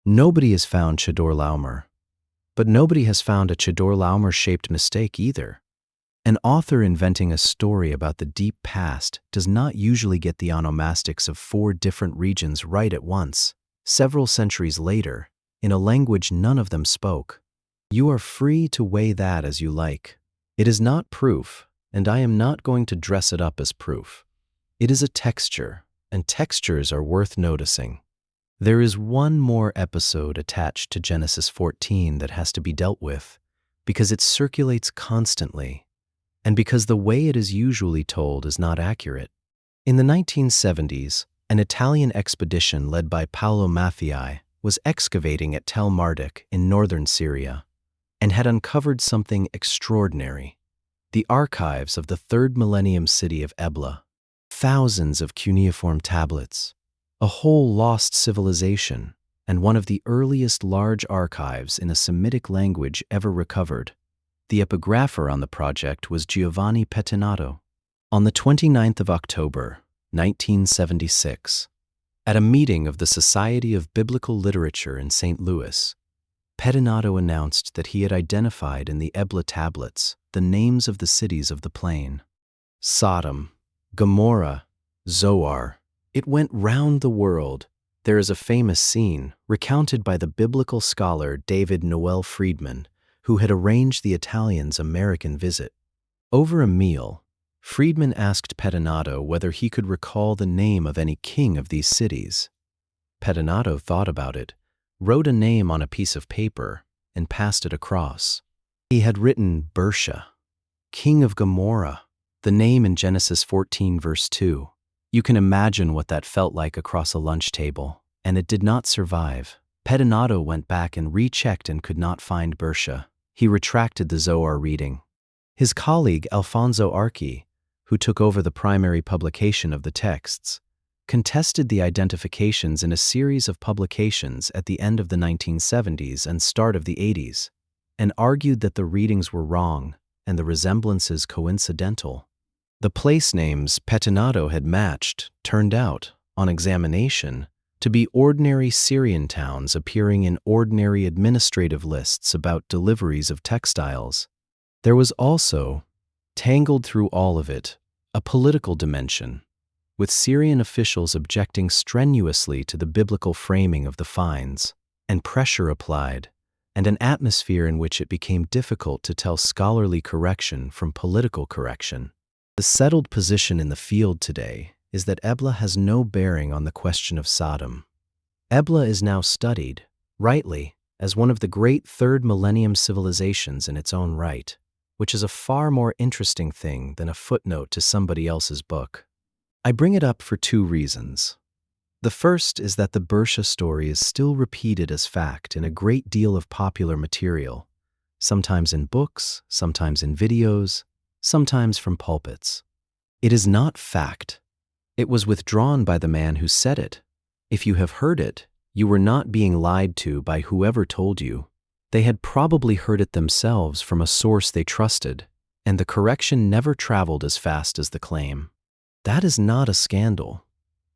Nobody has found Chedorlaomer, but nobody has found a Chedorlaomer-shaped mistake either. An author inventing a story about the deep past does not usually get the onomastics of 4 different regions right at once, several centuries later, in a language none of them spoke. You are free to weigh that as you like. It is not proof, and I am not going to dress it up as proof. It is a texture, and textures are worth noticing. There is one more episode attached to Genesis 14 that has to be dealt with, because it circulates constantly, and because the way it is usually told is not accurate. In the 1970s, an Italian expedition led by Paolo Maffei was excavating at Tel Marduk in northern Syria, and had uncovered something extraordinary: the archives of the 3rd millennium city of Ebla. Thousands of cuneiform tablets, a whole lost civilization, and one of the earliest large archives in a Semitic language ever recovered. The epigrapher on the project was Giovanni Pettinato. On the 29th of October, 1976, at a meeting of the Society of Biblical Literature in St. Louis, Pettinato announced that he had identified in the Ebla tablets the names of the cities of the plain: Sodom, Gomorrah, Zoar. It went round the world. There is a famous scene recounted by the biblical scholar David Noel Friedman, who had arranged the Italians' American visit. Over a meal, Friedman asked Pettinato whether he could recall the name of any king of these cities. Pettinato thought about it, wrote a name on a piece of paper, and passed it across. He had written Bersha, king of Gomorrah, the name in Genesis 14 verse 2. You can imagine what that felt like across a lunch table, and it did not survive. Pettinato went back and rechecked and could not find Bersha. He retracted the Zoar reading. His colleague Alfonso Archi, who took over the primary publication of the texts, contested the identifications in a series of publications at the end of the 1970s and start of the 80s, and argued that the readings were wrong and the resemblances coincidental. The place names Pettinato had matched turned out, on examination, to be ordinary Syrian towns appearing in ordinary administrative lists about deliveries of textiles. There was also, tangled through all of it, a political dimension, with Syrian officials objecting strenuously to the biblical framing of the finds, and pressure applied, and an atmosphere in which it became difficult to tell scholarly correction from political correction. The settled position in the field today is that Ebla has no bearing on the question of Sodom. Ebla is now studied, rightly, as one of the great 3rd millennium civilizations in its own right, which is a far more interesting thing than a footnote to somebody else's book. I bring it up for 2 reasons. The first is that the Bersha story is still repeated as fact in a great deal of popular material, sometimes in books, sometimes in videos, sometimes from pulpits. It is not fact. It was withdrawn by the man who said it. If you have heard it, you were not being lied to by whoever told you. They had probably heard it themselves from a source they trusted, and the correction never traveled as fast as the claim. That is not a scandal.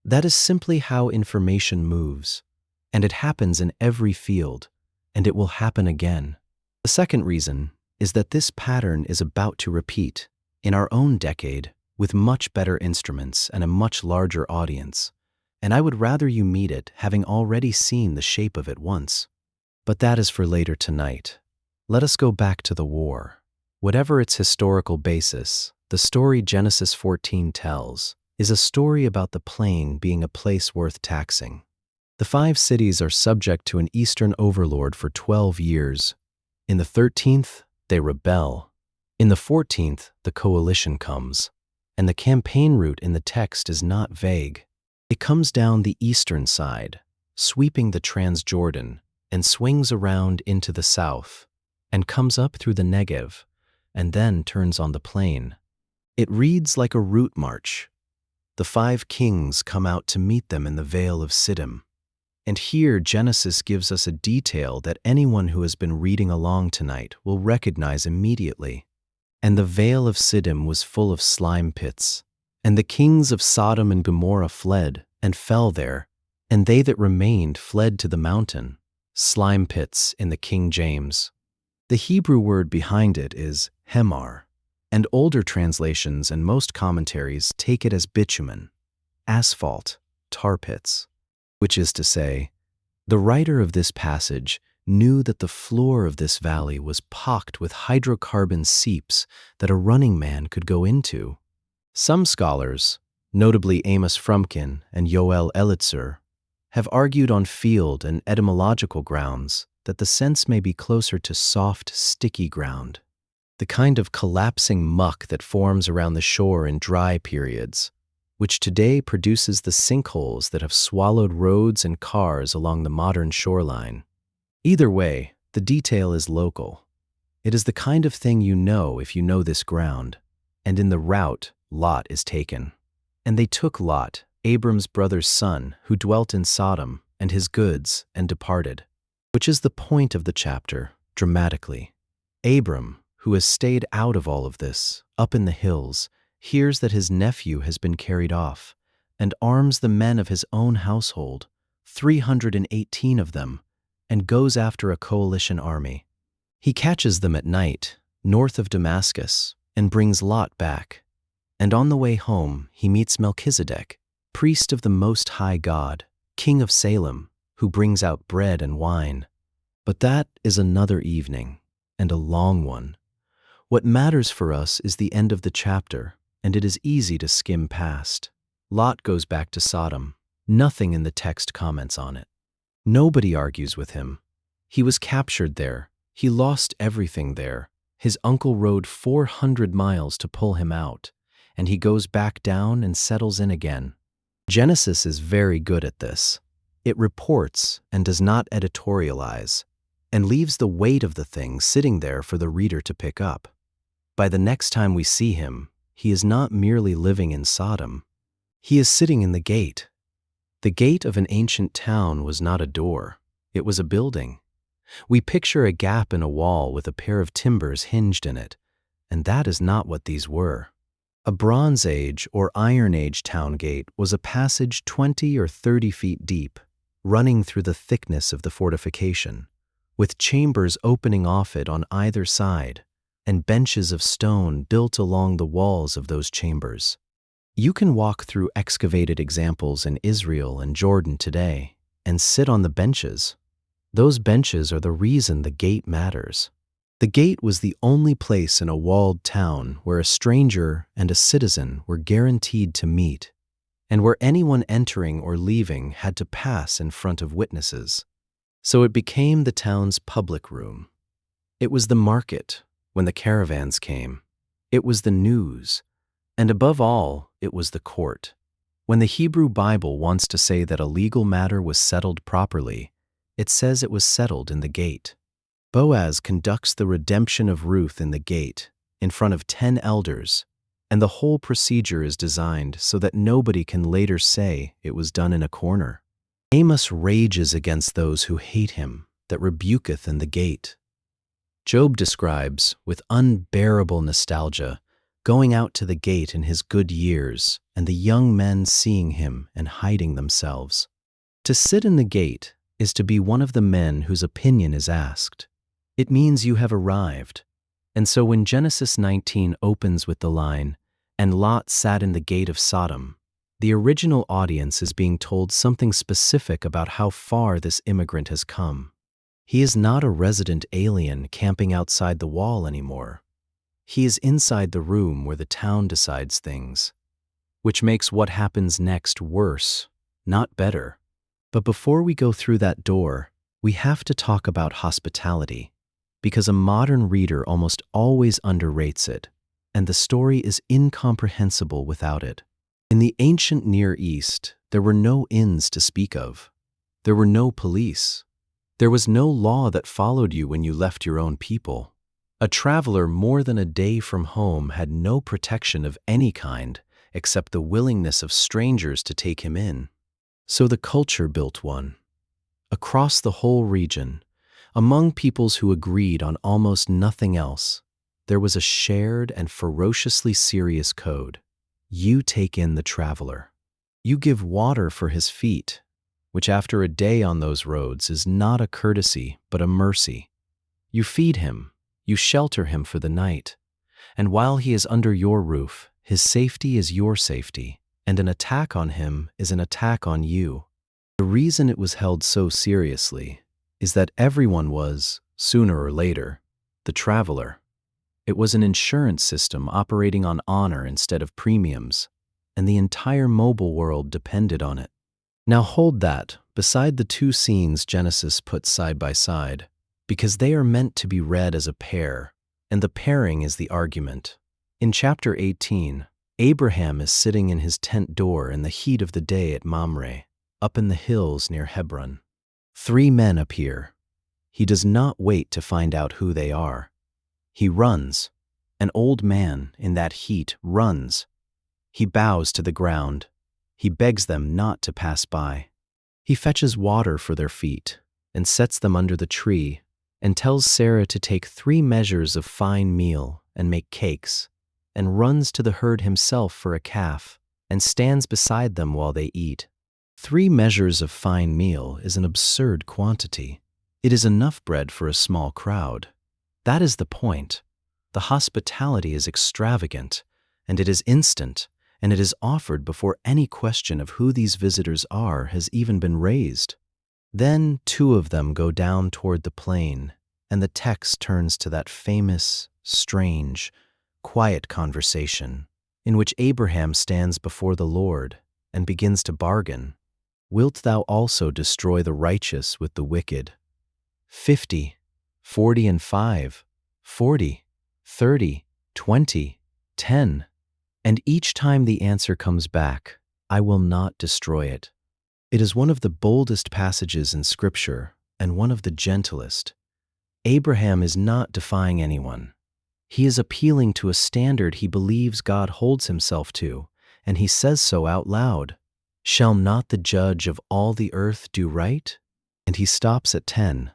That is simply how information moves, and it happens in every field, and it will happen again. The second reason is that this pattern is about to repeat in our own decade with much better instruments and a much larger audience, and I would rather you meet it having already seen the shape of it once. But that is for later tonight. Let us go back to the war. Whatever its historical basis, the story Genesis 14 tells is a story about the plain being a place worth taxing. The 5 cities are subject to an eastern overlord for 12 years. In the 13th, they rebel. In the 14th, the coalition comes. And the campaign route in the text is not vague. It comes down the eastern side, sweeping the Transjordan, and swings around into the south, and comes up through the Negev, and then turns on the plain. It reads like a route march. The 5 kings come out to meet them in the Vale of Siddim. And here Genesis gives us a detail that anyone who has been reading along tonight will recognize immediately. And the Vale of Siddim was full of slime pits, and the kings of Sodom and Gomorrah fled and fell there, and they that remained fled to the mountain, slime pits in the King James. The Hebrew word behind it is hemar, and older translations and most commentaries take it as bitumen, asphalt, tar pits, which is to say, the writer of this passage knew that the floor of this valley was pocked with hydrocarbon seeps that a running man could go into. Some scholars, notably Amos Frumkin and Yoel Elitzur, have argued on field and etymological grounds that the sense may be closer to soft, sticky ground, the kind of collapsing muck that forms around the shore in dry periods, which today produces the sinkholes that have swallowed roads and cars along the modern shoreline. Either way, the detail is local. It is the kind of thing you know if you know this ground, and in the route, Lot is taken. And they took Lot, Abram's brother's son, who dwelt in Sodom, and his goods, and departed. Which is the point of the chapter, dramatically. Abram, who has stayed out of all of this, up in the hills, hears that his nephew has been carried off, and arms the men of his own household, 318 of them, and goes after a coalition army. He catches them at night, north of Damascus, and brings Lot back. And on the way home, he meets Melchizedek, priest of the Most High God, king of Salem, who brings out bread and wine. But that is another evening, and a long one. What matters for us is the end of the chapter, and it is easy to skim past. Lot goes back to Sodom. Nothing in the text comments on it. Nobody argues with him. He was captured there. He lost everything there. His uncle rode 400 miles to pull him out, and he goes back down and settles in again. Genesis is very good at this. It reports and does not editorialize, and leaves the weight of the thing sitting there for the reader to pick up. By the next time we see him, he is not merely living in Sodom. He is sitting in the gate. The gate of an ancient town was not a door, it was a building. We picture a gap in a wall with a pair of timbers hinged in it, and that is not what these were. A Bronze Age or Iron Age town gate was a passage 20 or 30 feet deep, running through the thickness of the fortification, with chambers opening off it on either side, and benches of stone built along the walls of those chambers. You can walk through excavated examples in Israel and Jordan today and sit on the benches. Those benches are the reason the gate matters. The gate was the only place in a walled town where a stranger and a citizen were guaranteed to meet, and where anyone entering or leaving had to pass in front of witnesses. So it became the town's public room. It was the market when the caravans came. It was the news. And above all, it was the court. When the Hebrew Bible wants to say that a legal matter was settled properly, it says it was settled in the gate. Boaz conducts the redemption of Ruth in the gate, in front of 10 elders, and the whole procedure is designed so that nobody can later say it was done in a corner. Amos rages against those who hate him, that rebuketh in the gate. Job describes, with unbearable nostalgia, going out to the gate in his good years, and the young men seeing him and hiding themselves. To sit in the gate is to be one of the men whose opinion is asked. It means you have arrived. And so when Genesis 19 opens with the line, "And Lot sat in the gate of Sodom," the original audience is being told something specific about how far this immigrant has come. He is not a resident alien camping outside the wall anymore. He is inside the room where the town decides things, which makes what happens next worse, not better. But before we go through that door, we have to talk about hospitality, because a modern reader almost always underrates it, and the story is incomprehensible without it. In the ancient Near East, there were no inns to speak of. There were no police. There was no law that followed you when you left your own people. A traveler more than a day from home had no protection of any kind except the willingness of strangers to take him in. So the culture built one. Across the whole region, among peoples who agreed on almost nothing else, there was a shared and ferociously serious code. You take in the traveler. You give water for his feet, which after a day on those roads is not a courtesy but a mercy. You feed him, you shelter him for the night, and while he is under your roof, his safety is your safety, and an attack on him is an attack on you. The reason it was held so seriously is that everyone was, sooner or later, the traveler. It was an insurance system operating on honor instead of premiums, and the entire mobile world depended on it. Now hold that beside the two scenes Genesis puts side by side, because they are meant to be read as a pair, and the pairing is the argument. In chapter 18, Abraham is sitting in his tent door in the heat of the day at Mamre, up in the hills near Hebron. 3 men appear. He does not wait to find out who they are. He runs. An old man in that heat runs. He bows to the ground. He begs them not to pass by. He fetches water for their feet and sets them under the tree and tells Sarah to take 3 measures of fine meal and make cakes, and runs to the herd himself for a calf and stands beside them while they eat. 3 measures of fine meal is an absurd quantity. It is enough bread for a small crowd. That is the point. The hospitality is extravagant, and it is instant, and it is offered before any question of who these visitors are has even been raised. Then 2 of them go down toward the plain, and the text turns to that famous, strange, quiet conversation in which Abraham stands before the Lord and begins to bargain. Wilt thou also destroy the righteous with the wicked? 50, 40 and 5, 40, 30, 20, 10. And each time the answer comes back, I will not destroy it. It is one of the boldest passages in Scripture and one of the gentlest. Abraham is not defying anyone. He is appealing to a standard he believes God holds himself to, and he says so out loud. Shall not the judge of all the earth do right? And he stops at 10.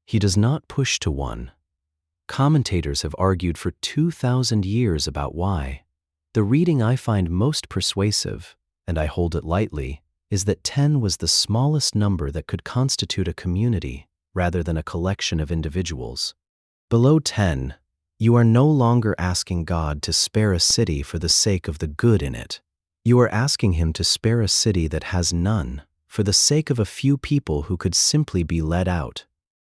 He does not push to 1. Commentators have argued for 2,000 years about why. The reading I find most persuasive, and I hold it lightly, is that 10 was the smallest number that could constitute a community rather than a collection of individuals. Below 10, you are no longer asking God to spare a city for the sake of the good in it. You are asking him to spare a city that has none for the sake of a few people who could simply be let out,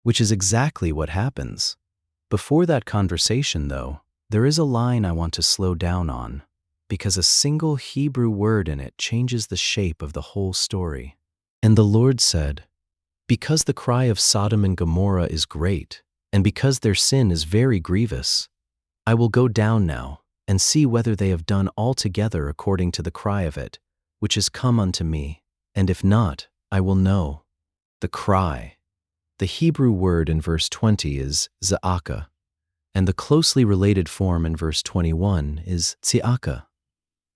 which is exactly what happens. Before that conversation, though, there is a line I want to slow down on, because a single Hebrew word in it changes the shape of the whole story. And the Lord said, because the cry of Sodom and Gomorrah is great, and because their sin is very grievous, I will go down now and see whether they have done altogether according to the cry of it, which is come unto me, and if not, I will know. The cry. The Hebrew word in verse 20 is za'aka, and the closely related form in verse 21 is tsi'aka.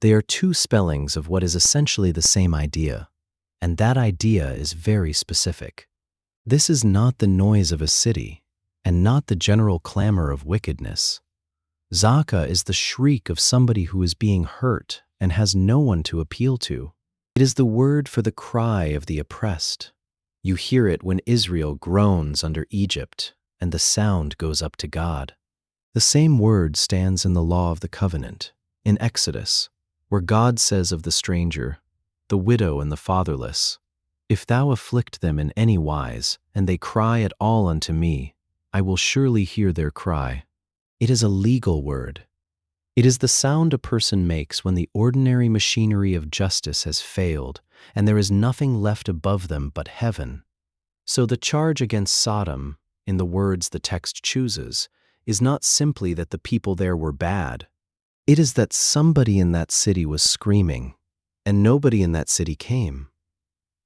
They are 2 spellings of what is essentially the same idea, and that idea is very specific. This is not the noise of a city, and not the general clamor of wickedness. Zaka is the shriek of somebody who is being hurt and has no one to appeal to. It is the word for the cry of the oppressed. You hear it when Israel groans under Egypt, and the sound goes up to God. The same word stands in the law of the covenant, in Exodus, where God says of the stranger, the widow and the fatherless, "If thou afflict them in any wise, and they cry at all unto me, I will surely hear their cry." It is a legal word. It is the sound a person makes when the ordinary machinery of justice has failed, and there is nothing left above them but heaven. So the charge against Sodom, in the words the text chooses, is not simply that the people there were bad. It is that somebody in that city was screaming, and nobody in that city came.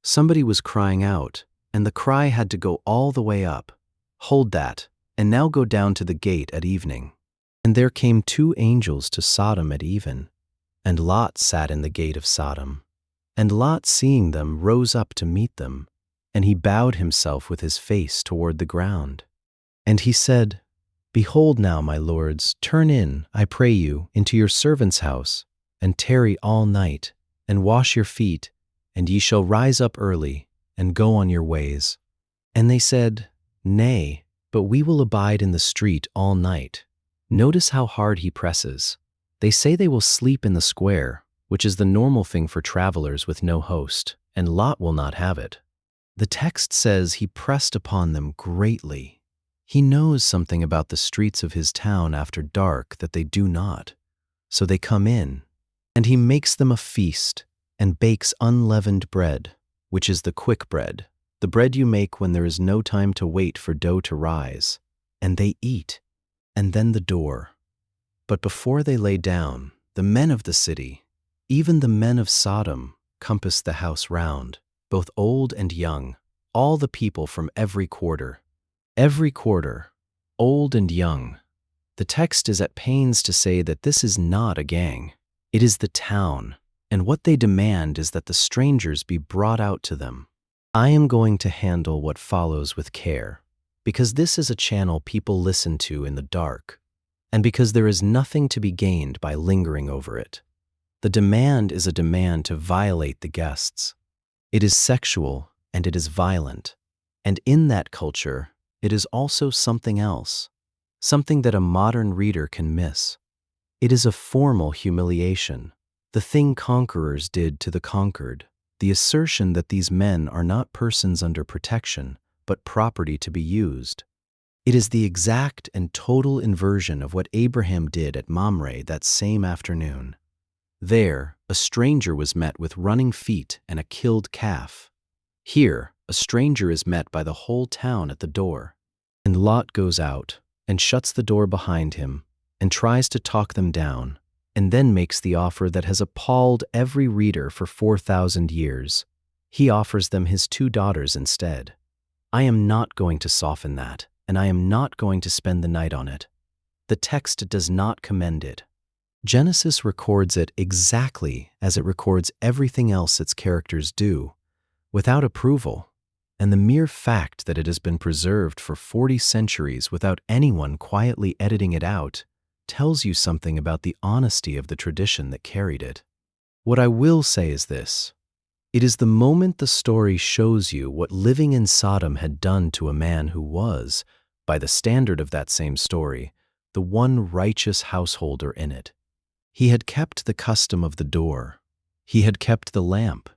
Somebody was crying out, and the cry had to go all the way up. Hold that, and now go down to the gate at evening. And there came 2 angels to Sodom at even, and Lot sat in the gate of Sodom. And Lot, seeing them, rose up to meet them, and he bowed himself with his face toward the ground. And he said, "Behold now, my lords, turn in, I pray you, into your servant's house, and tarry all night, and wash your feet, and ye shall rise up early, and go on your ways." And they said, "Nay, but we will abide in the street all night." Notice how hard he presses. They say they will sleep in the square, which is the normal thing for travelers with no host, and Lot will not have it. The text says he pressed upon them greatly. He knows something about the streets of his town after dark that they do not. So they come in, and he makes them a feast, and bakes unleavened bread, which is the quick bread, the bread you make when there is no time to wait for dough to rise. And they eat. And then the door. But before they lay down, the men of the city, even the men of Sodom, compassed the house round, both old and young, all the people from every quarter. Every quarter, old and young. The text is at pains to say that this is not a gang. It is the town, and what they demand is that the strangers be brought out to them. I am going to handle what follows with care, because this is a channel people listen to in the dark, and because there is nothing to be gained by lingering over it. The demand is a demand to violate the guests. It is sexual and it is violent, and in that culture, it is also something else, something that a modern reader can miss. It is a formal humiliation, the thing conquerors did to the conquered, the assertion that these men are not persons under protection, but property to be used. It is the exact and total inversion of what Abraham did at Mamre that same afternoon. There, a stranger was met with running feet and a killed calf. Here, a stranger is met by the whole town at the door. And Lot goes out and shuts the door behind him and tries to talk them down, and then makes the offer that has appalled every reader for 4,000 years. He offers them his 2 daughters instead. I am not going to soften that, and I am not going to spend the night on it. The text does not commend it. Genesis records it exactly as it records everything else its characters do, without approval, and the mere fact that it has been preserved for 40 centuries without anyone quietly editing it out tells you something about the honesty of the tradition that carried it. What I will say is this. It is the moment the story shows you what living in Sodom had done to a man who was, by the standard of that same story, the one righteous householder in it. He had kept the custom of the door. He had kept the lamp.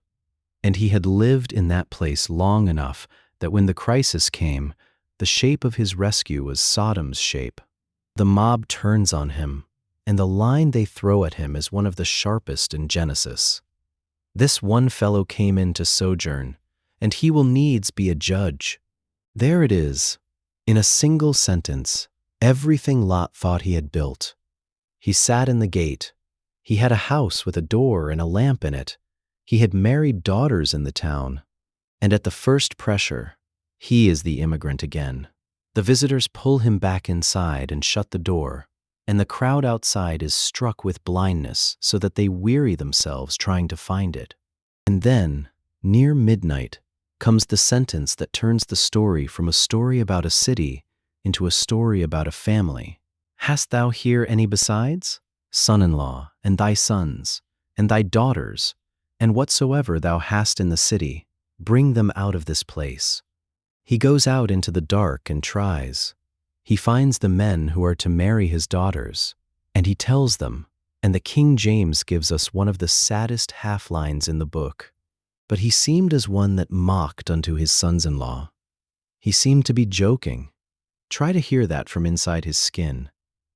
And he had lived in that place long enough that when the crisis came, the shape of his rescue was Sodom's shape. The mob turns on him, and the line they throw at him is one of the sharpest in Genesis. This one fellow came in to sojourn, and he will needs be a judge. There it is, in a single sentence, everything Lot thought he had built. He sat in the gate. He had a house with a door and a lamp in it. He had married daughters in the town. And at the first pressure, he is the immigrant again. The visitors pull him back inside and shut the door, and the crowd outside is struck with blindness so that they weary themselves trying to find it. And then, near midnight, comes the sentence that turns the story from a story about a city into a story about a family. Hast thou here any besides? Son-in-law, and thy sons, and thy daughters, and whatsoever thou hast in the city, bring them out of this place. He goes out into the dark and tries. He finds the men who are to marry his daughters, and he tells them, and the King James gives us one of the saddest half-lines in the book. But he seemed as one that mocked unto his sons-in-law. He seemed to be joking. Try to hear that from inside his skin.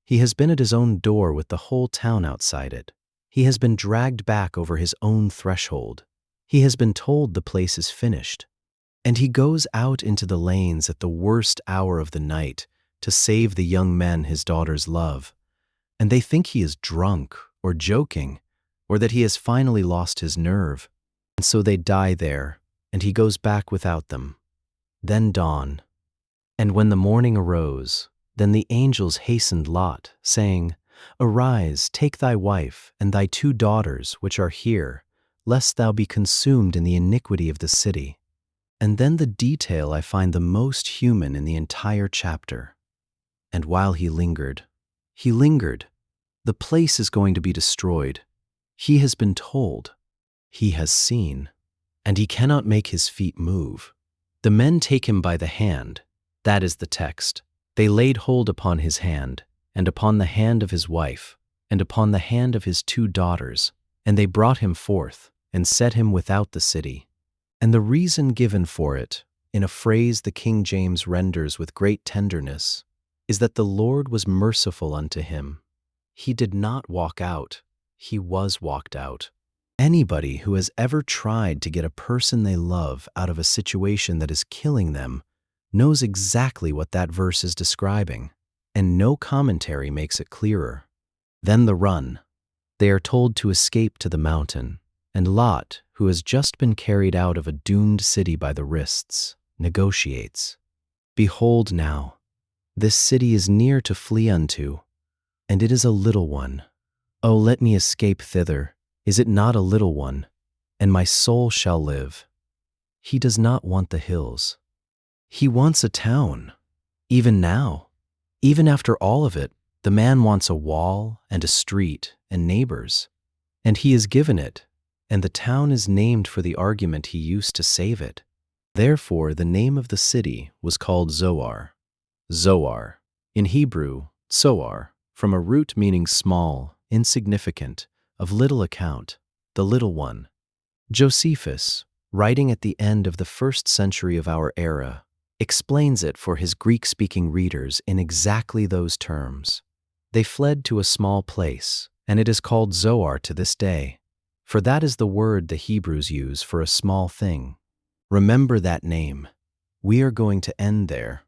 He has been at his own door with the whole town outside it. He has been dragged back over his own threshold. He has been told the place is finished. And he goes out into the lanes at the worst hour of the night to save the young men his daughters love. And they think he is drunk or joking, or that he has finally lost his nerve. And so they die there, and he goes back without them. Then dawn. And when the morning arose, then the angels hastened Lot, saying, Arise, take thy wife and thy 2 daughters which are here, lest thou be consumed in the iniquity of the city. And then the detail I find the most human in the entire chapter. And while he lingered. The place is going to be destroyed. He has been told. He has seen. And he cannot make his feet move. The men take him by the hand. That is the text. They laid hold upon his hand, and upon the hand of his wife, and upon the hand of his 2 daughters, and they brought him forth, and set him without the city. And the reason given for it, in a phrase the King James renders with great tenderness, is that the Lord was merciful unto him. He did not walk out, he was walked out. Anybody who has ever tried to get a person they love out of a situation that is killing them knows exactly what that verse is describing, and no commentary makes it clearer. Then the run. They are told to escape to the mountain, and Lot, who has just been carried out of a doomed city by the wrists, negotiates. Behold now, this city is near to flee unto, and it is a little one. O let me escape thither, is it not a little one? And my soul shall live. He does not want the hills. He wants a town. Even now, even after all of it, the man wants a wall and a street and neighbors. And he is given it, and the town is named for the argument he used to save it. Therefore the name of the city was called Zoar. Zoar, in Hebrew, Zoar, from a root meaning small, insignificant, of little account, the little one. Josephus, writing at the end of the 1st century of our era, explains it for his Greek-speaking readers in exactly those terms. They fled to a small place, and it is called Zoar to this day, for that is the word the Hebrews use for a small thing. Remember that name. We are going to end there.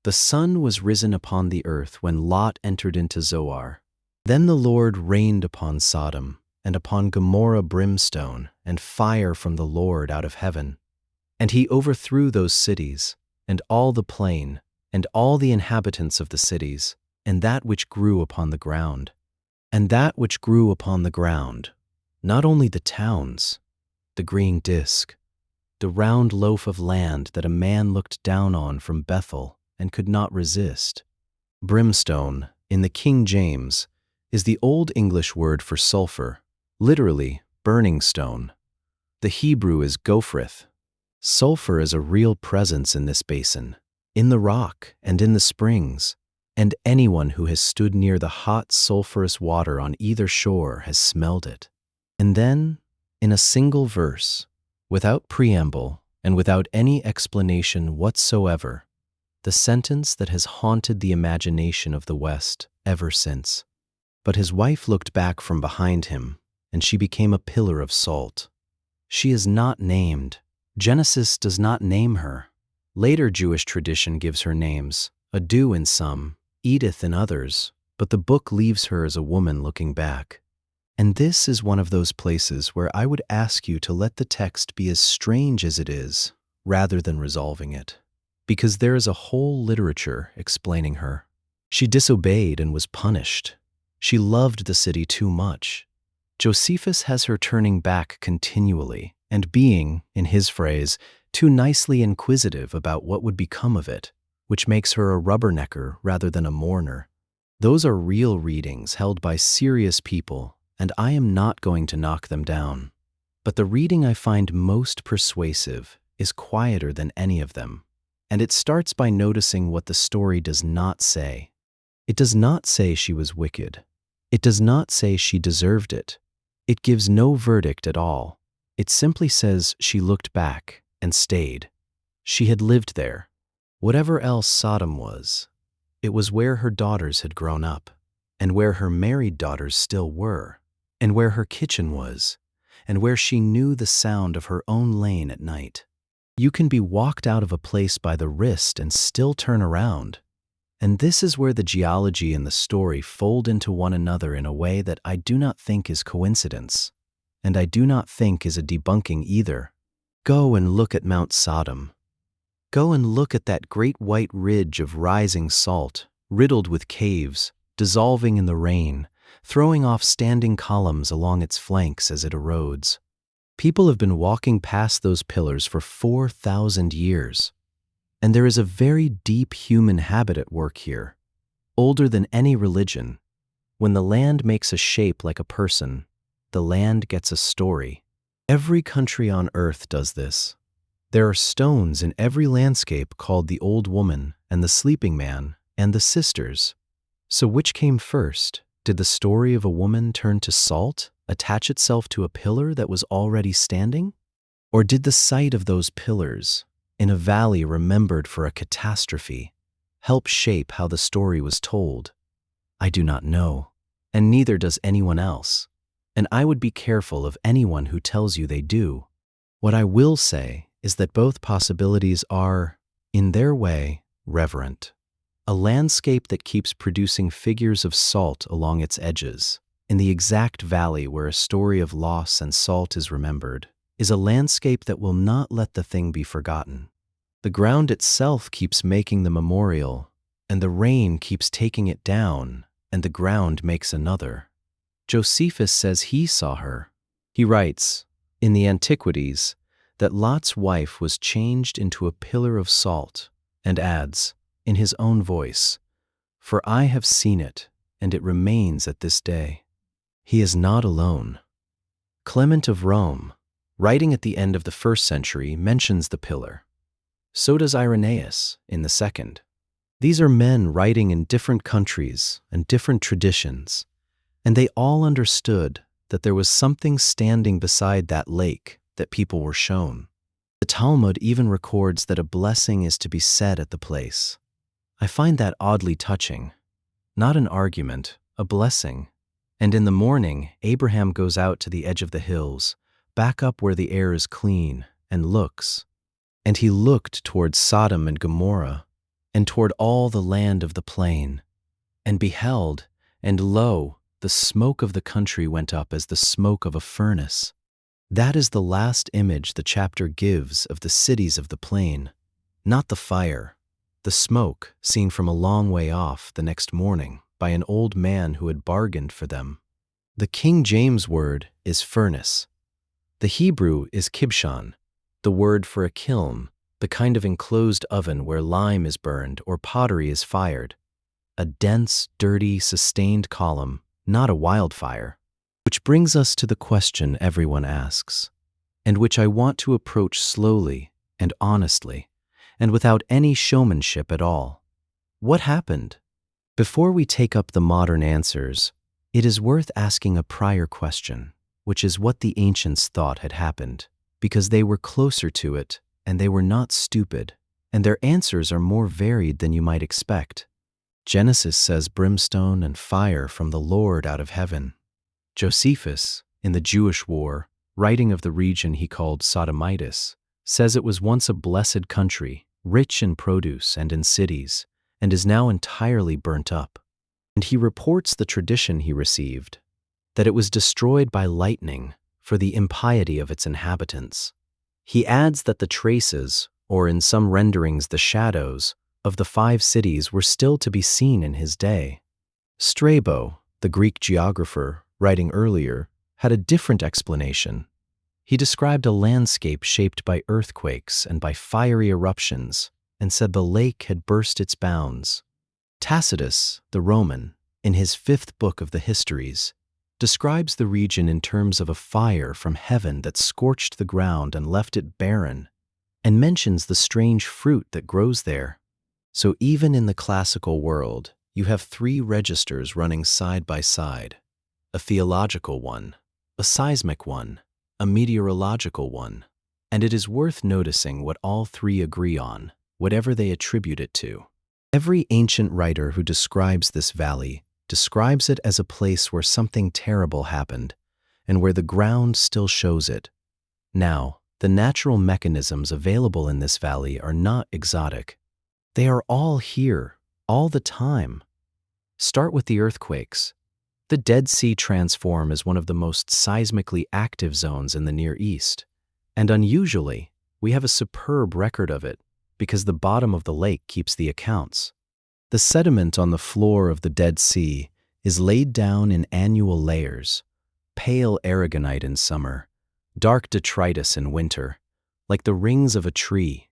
The sun was risen upon the earth when Lot entered into Zoar. Then the Lord rained upon Sodom, and upon Gomorrah brimstone and fire from the Lord out of heaven. And he overthrew those cities, and all the plain, and all the inhabitants of the cities, and that which grew upon the ground. And that which grew upon the ground, not only the towns, the green disk, the round loaf of land that a man looked down on from Bethel and could not resist. Brimstone, in the King James, is the Old English word for sulfur, literally burning stone. The Hebrew is gophrith. Sulfur is a real presence in this basin, in the rock and in the springs, and anyone who has stood near the hot sulfurous water on either shore has smelled it. And then, in a single verse, without preamble and without any explanation whatsoever, the sentence that has haunted the imagination of the West ever since. But his wife looked back from behind him, and she became a pillar of salt. She is not named. Genesis does not name her. Later Jewish tradition gives her names, Adu in some, Edith in others, but the book leaves her as a woman looking back. And this is one of those places where I would ask you to let the text be as strange as it is, rather than resolving it, because there is a whole literature explaining her. She disobeyed and was punished. She loved the city too much. Josephus has her turning back continually and being, in his phrase, too nicely inquisitive about what would become of it, which makes her a rubbernecker rather than a mourner. Those are real readings held by serious people, and I am not going to knock them down. But the reading I find most persuasive is quieter than any of them. And it starts by noticing what the story does not say. It does not say she was wicked. It does not say she deserved it. It gives no verdict at all. It simply says she looked back and stayed. She had lived there. Whatever else Sodom was, it was where her daughters had grown up, and where her married daughters still were, and where her kitchen was, and where she knew the sound of her own lane at night. You can be walked out of a place by the wrist and still turn around. And this is where the geology and the story fold into one another in a way that I do not think is coincidence, and I do not think is a debunking either. Go and look at Mount Sodom. Go and look at that great white ridge of rising salt, riddled with caves, dissolving in the rain, throwing off standing columns along its flanks as it erodes. People have been walking past those pillars for 4,000 years. And there is a very deep human habit at work here, older than any religion. When the land makes a shape like a person, the land gets a story. Every country on earth does this. There are stones in every landscape called the Old Woman and the Sleeping Man and the Sisters. So which came first? Did the story of a woman turn to salt, attach itself to a pillar that was already standing? Or did the sight of those pillars, in a valley remembered for a catastrophe, help shape how the story was told? I do not know, and neither does anyone else, and I would be careful of anyone who tells you they do. What I will say is that both possibilities are, in their way, reverent. A landscape that keeps producing figures of salt along its edges, in the exact valley where a story of loss and salt is remembered, is a landscape that will not let the thing be forgotten. The ground itself keeps making the memorial, and the rain keeps taking it down, and the ground makes another. Josephus says he saw her. He writes, in the Antiquities, that Lot's wife was changed into a pillar of salt, and adds, in his own voice, "For I have seen it, and it remains at this day." He is not alone. Clement of Rome, writing at the end of the 1st century, mentions the pillar. So does Irenaeus in the 2nd. These are men writing in different countries and different traditions, and they all understood that there was something standing beside that lake that people were shown. The Talmud even records that a blessing is to be said at the place. I find that oddly touching. Not an argument, a blessing. And in the morning, Abraham goes out to the edge of the hills, back up where the air is clean, and looks. And he looked toward Sodom and Gomorrah, and toward all the land of the plain, and beheld, and lo, the smoke of the country went up as the smoke of a furnace. That is the last image the chapter gives of the cities of the plain, not the fire, the smoke seen from a long way off the next morning by an old man who had bargained for them. The King James word is furnace. The Hebrew is kibshan, the word for a kiln, the kind of enclosed oven where lime is burned or pottery is fired. A dense, dirty, sustained column, not a wildfire. Which brings us to the question everyone asks, and which I want to approach slowly and honestly, and without any showmanship at all. What happened? Before we take up the modern answers, it is worth asking a prior question, which is what the ancients thought had happened, because they were closer to it, and they were not stupid, and their answers are more varied than you might expect. Genesis says brimstone and fire from the Lord out of heaven. Josephus, in the Jewish War, writing of the region he called Sodomitis, says it was once a blessed country, rich in produce and in cities, and is now entirely burnt up. And he reports the tradition he received, that it was destroyed by lightning for the impiety of its inhabitants. He adds that the traces, or in some renderings the shadows, of the 5 cities were still to be seen in his day. Strabo, the Greek geographer, writing earlier, had a different explanation. He described a landscape shaped by earthquakes and by fiery eruptions, and said the lake had burst its bounds. Tacitus, the Roman, in his 5th book of the Histories, describes the region in terms of a fire from heaven that scorched the ground and left it barren, and mentions the strange fruit that grows there. So even in the classical world, you have three registers running side by side: a theological one, a seismic one, a meteorological one. And it is worth noticing what all three agree on, whatever they attribute it to. Every ancient writer who describes this valley describes it as a place where something terrible happened, and where the ground still shows it. Now, the natural mechanisms available in this valley are not exotic. They are all here, all the time. Start with the earthquakes. The Dead Sea transform is one of the most seismically active zones in the Near East. And unusually, we have a superb record of it because the bottom of the lake keeps the accounts. The sediment on the floor of the Dead Sea is laid down in annual layers: pale aragonite in summer, dark detritus in winter, like the rings of a tree.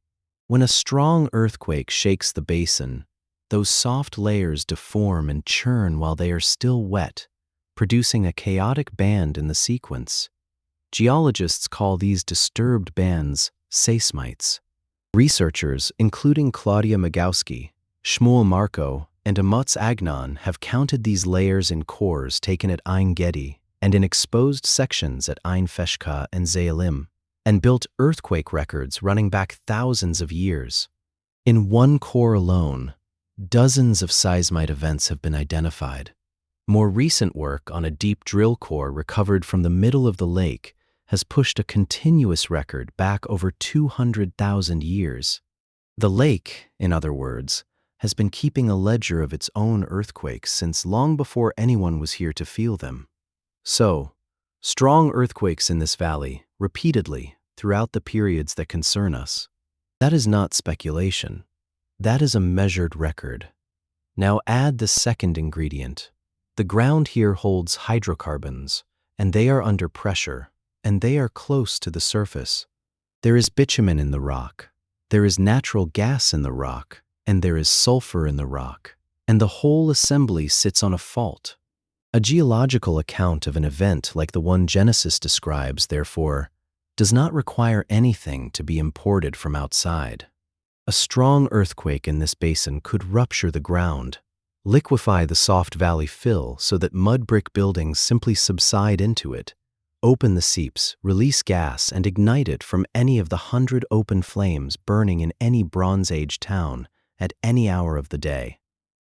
When a strong earthquake shakes the basin, those soft layers deform and churn while they are still wet, producing a chaotic band in the sequence. Geologists call these disturbed bands seismites. Researchers, including Claudia Magowski, Shmuel Marco, and Amotz Agnon, have counted these layers in cores taken at Ein Gedi and in exposed sections at Ein Feshka and Ze'elim, and built earthquake records running back thousands of years. In one core alone, dozens of seismite events have been identified. More recent work on a deep drill core recovered from the middle of the lake has pushed a continuous record back over 200,000 years. The lake, in other words, has been keeping a ledger of its own earthquakes since long before anyone was here to feel them. So, strong earthquakes in this valley, repeatedly, throughout the periods that concern us. That is not speculation. That is a measured record. Now add the second ingredient. The ground here holds hydrocarbons, and they are under pressure, and they are close to the surface. There is bitumen in the rock, there is natural gas in the rock, and there is sulfur in the rock, and the whole assembly sits on a fault. A geological account of an event like the one Genesis describes, therefore, does not require anything to be imported from outside. A strong earthquake in this basin could rupture the ground, liquefy the soft valley fill so that mud brick buildings simply subside into it, open the seeps, release gas, and ignite it from any of the 100 open flames burning in any Bronze Age town at any hour of the day.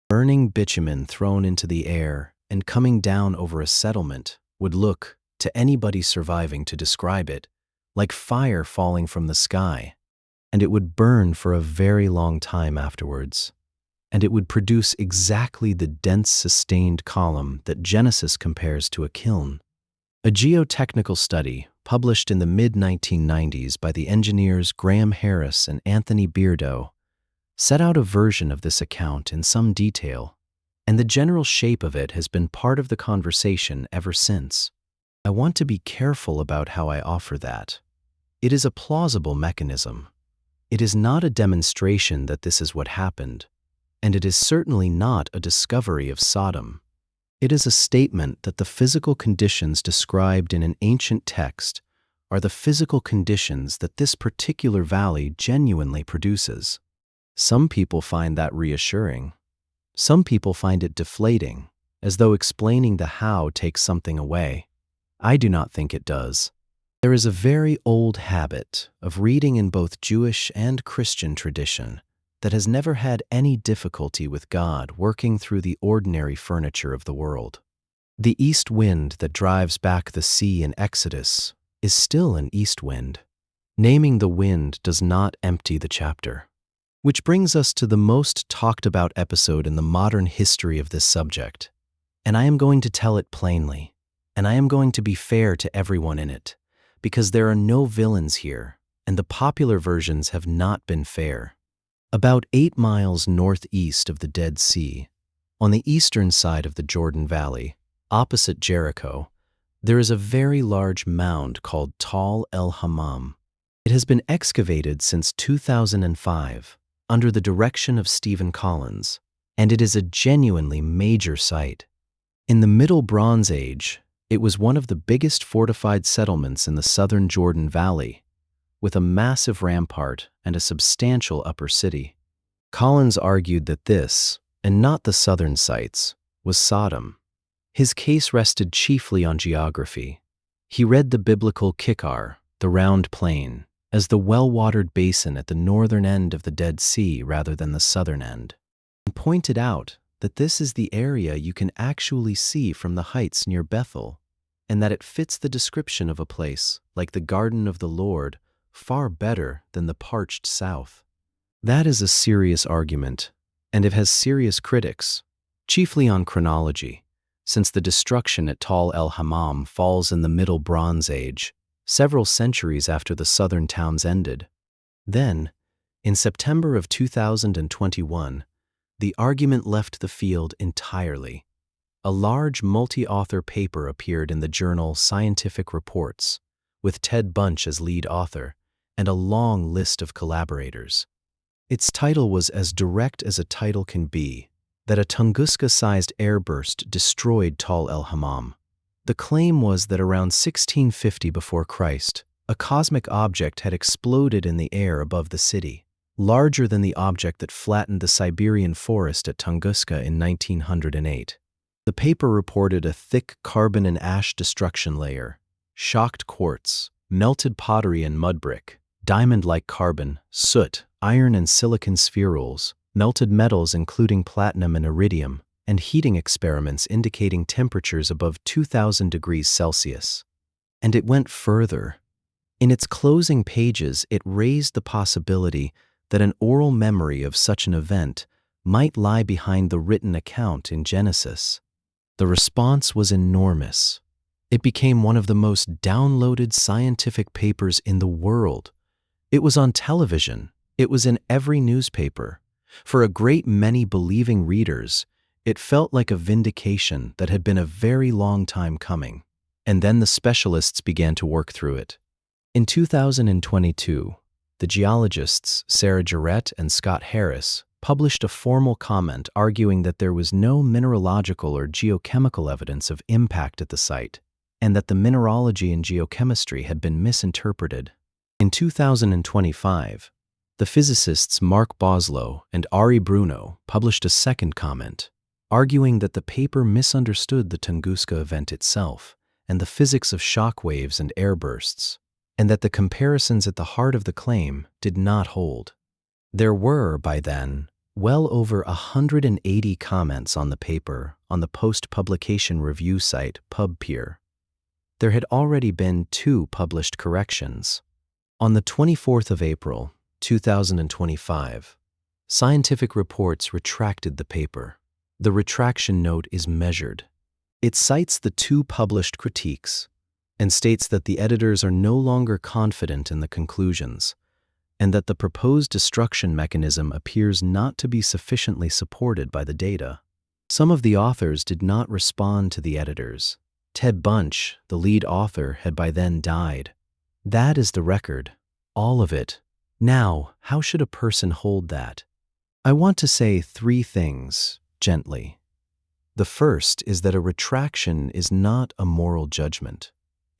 Burning bitumen thrown into the air and coming down over a settlement would look, to anybody surviving to describe it, like fire falling from the sky, and it would burn for a very long time afterwards, and it would produce exactly the dense sustained column that Genesis compares to a kiln. A geotechnical study published in the mid-1990s by the engineers Graham Harris and Anthony Beardo set out a version of this account in some detail, and the general shape of it has been part of the conversation ever since. I want to be careful about how I offer that. It is a plausible mechanism. It is not a demonstration that this is what happened, and it is certainly not a discovery of Sodom. It is a statement that the physical conditions described in an ancient text are the physical conditions that this particular valley genuinely produces. Some people find that reassuring. Some people find it deflating, as though explaining the how takes something away. I do not think it does. There is a very old habit of reading in both Jewish and Christian tradition that has never had any difficulty with God working through the ordinary furniture of the world. The east wind that drives back the sea in Exodus is still an east wind. Naming the wind does not empty the chapter. Which brings us to the most talked about episode in the modern history of this subject. And I am going to tell it plainly, and I am going to be fair to everyone in it, because there are no villains here, and the popular versions have not been fair. About 8 miles northeast of the Dead Sea, on the eastern side of the Jordan Valley, opposite Jericho, there is a very large mound called Tal el-Hammam. It has been excavated since 2005 under the direction of Stephen Collins, and it is a genuinely major site. In the Middle Bronze Age, it was one of the biggest fortified settlements in the southern Jordan Valley, with a massive rampart and a substantial upper city. Collins argued that this, and not the southern sites, was Sodom. His case rested chiefly on geography. He read the biblical Kikar, the round plain, as the well-watered basin at the northern end of the Dead Sea rather than the southern end, and pointed out that this is the area you can actually see from the heights near Bethel, and that it fits the description of a place like the Garden of the Lord far better than the parched south. That is a serious argument, and it has serious critics, chiefly on chronology, since the destruction at Tal el-Hammam falls in the Middle Bronze Age, several centuries after the southern towns ended. Then, in September of 2021, the argument left the field entirely. A large multi-author paper appeared in the journal Scientific Reports, with Ted Bunch as lead author, and a long list of collaborators. Its title was as direct as a title can be, that a Tunguska-sized airburst destroyed Tal el-Hammam. The claim was that around 1650 before Christ, a cosmic object had exploded in the air above the city, larger than the object that flattened the Siberian forest at Tunguska in 1908. The paper reported a thick carbon and ash destruction layer, shocked quartz, melted pottery and mud brick, diamond-like carbon, soot, iron and silicon spherules, melted metals including platinum and iridium, and heating experiments indicating temperatures above 2,000 degrees Celsius. And it went further. In its closing pages, it raised the possibility that an oral memory of such an event might lie behind the written account in Genesis. The response was enormous. It became one of the most downloaded scientific papers in the world. It was on television. It was in every newspaper. For a great many believing readers, it felt like a vindication that had been a very long time coming. And then the specialists began to work through it. In 2022, the geologists Sarah Jarrett and Scott Harris published a formal comment arguing that there was no mineralogical or geochemical evidence of impact at the site, and that the mineralogy and geochemistry had been misinterpreted. In 2025, the physicists Mark Boslow and Ari Bruno published a second comment, arguing that the paper misunderstood the Tunguska event itself and the physics of shock waves and airbursts, and that the comparisons at the heart of the claim did not hold. There were, by then, well over 180 comments on the paper on the post-publication review site PubPeer. There had already been 2 published corrections. On the 24th of April, 2025, Scientific Reports retracted the paper. The retraction note is measured. It cites the 2 published critiques and states that the editors are no longer confident in the conclusions, and that the proposed destruction mechanism appears not to be sufficiently supported by the data. Some of the authors did not respond to the editors. Ted Bunch, the lead author, had by then died. That is the record, all of it. Now, how should a person hold that? I want to say 3 things, gently. The first is that a retraction is not a moral judgment.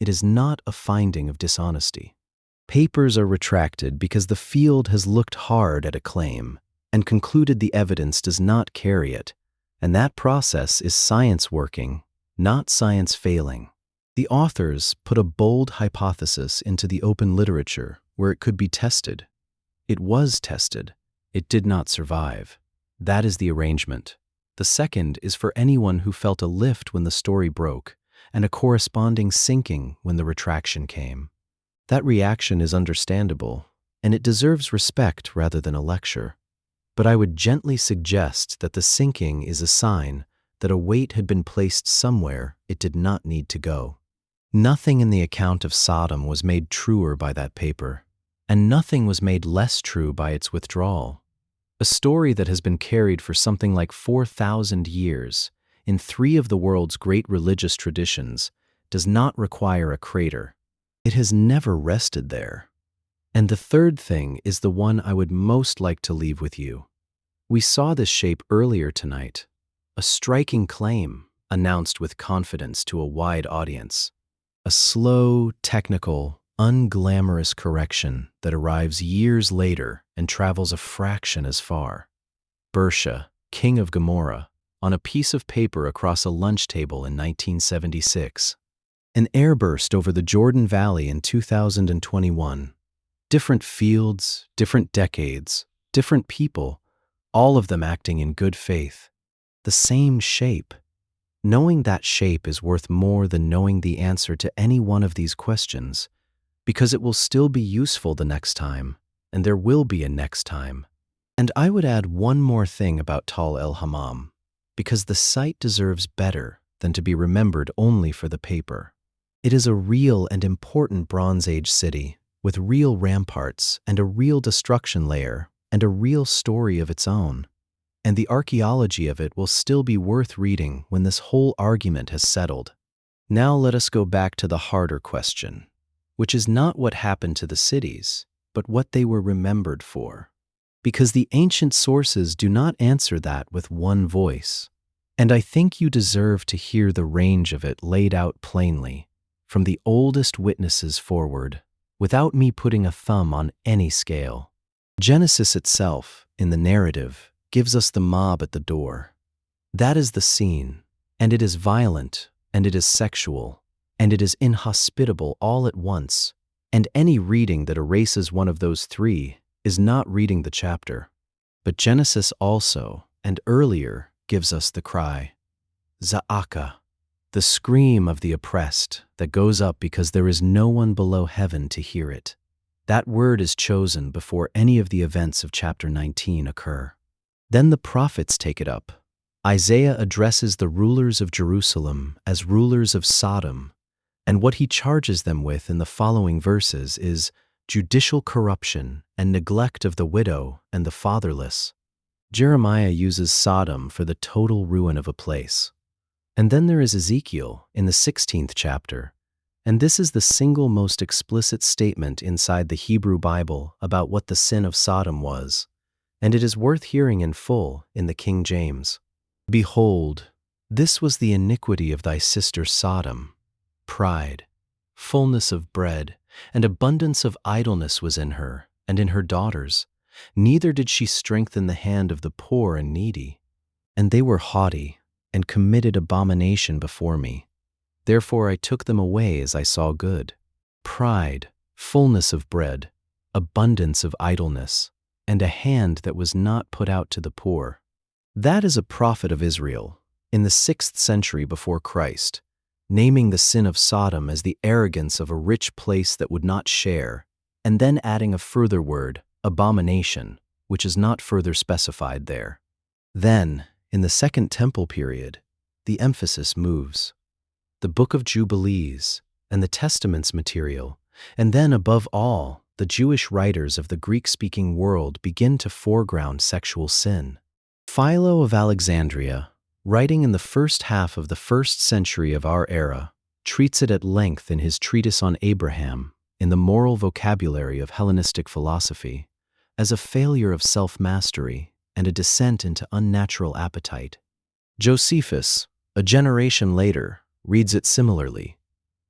It is not a finding of dishonesty. Papers are retracted because the field has looked hard at a claim and concluded the evidence does not carry it, and that process is science working, not science failing. The authors put a bold hypothesis into the open literature where it could be tested. It was tested. It did not survive. That is the arrangement. The second is for anyone who felt a lift when the story broke and a corresponding sinking when the retraction came. That reaction is understandable, and it deserves respect rather than a lecture. But I would gently suggest that the sinking is a sign that a weight had been placed somewhere it did not need to go. Nothing in the account of Sodom was made truer by that paper, and nothing was made less true by its withdrawal. A story that has been carried for something like 4,000 years in 3 of the world's great religious traditions does not require a crater. It has never rested there. And the third thing is the one I would most like to leave with you. We saw this shape earlier tonight, a striking claim announced with confidence to a wide audience, a slow, technical, unglamorous correction that arrives years later and travels a fraction as far. Bersha, king of Gomorrah, on a piece of paper across a lunch table in 1976. An airburst over the Jordan Valley in 2021. Different fields, different decades, different people, all of them acting in good faith. The same shape. Knowing that shape is worth more than knowing the answer to any one of these questions, because it will still be useful the next time, and there will be a next time. And I would add one more thing about Tal el-Hammam, because the site deserves better than to be remembered only for the paper. It is a real and important Bronze Age city, with real ramparts and a real destruction layer and a real story of its own. And the archaeology of it will still be worth reading when this whole argument has settled. Now let us go back to the harder question, which is not what happened to the cities, but what they were remembered for. Because the ancient sources do not answer that with one voice. And I think you deserve to hear the range of it laid out plainly, from the oldest witnesses forward, without me putting a thumb on any scale. Genesis itself, in the narrative, gives us the mob at the door. That is the scene, and it is violent, and it is sexual, and it is inhospitable all at once, and any reading that erases one of those three is not reading the chapter. But Genesis also, and earlier, gives us the cry, Za'aka, the scream of the oppressed that goes up because there is no one below heaven to hear it. That word is chosen before any of the events of chapter 19 occur. Then the prophets take it up. Isaiah addresses the rulers of Jerusalem as rulers of Sodom, and what he charges them with in the following verses is judicial corruption and neglect of the widow and the fatherless. Jeremiah uses Sodom for the total ruin of a place. And then there is Ezekiel in the 16th chapter, and this is the single most explicit statement inside the Hebrew Bible about what the sin of Sodom was, and it is worth hearing in full in the King James. Behold, this was the iniquity of thy sister Sodom. Pride, fullness of bread, and abundance of idleness was in her, and in her daughters. Neither did she strengthen the hand of the poor and needy. And they were haughty, and committed abomination before me. Therefore I took them away as I saw good. Pride, fullness of bread, abundance of idleness, and a hand that was not put out to the poor. That is a prophet of Israel, in the 6th century before Christ, naming the sin of Sodom as the arrogance of a rich place that would not share, and then adding a further word, abomination, which is not further specified there. Then, in the Second Temple period, the emphasis moves. The Book of Jubilees and the Testament's material, and then above all, the Jewish writers of the Greek-speaking world begin to foreground sexual sin. Philo of Alexandria, writing in the first half of the 1st century of our era, treats it at length in his treatise on Abraham, in the moral vocabulary of Hellenistic philosophy, as a failure of self-mastery and a descent into unnatural appetite. Josephus, a generation later, reads it similarly.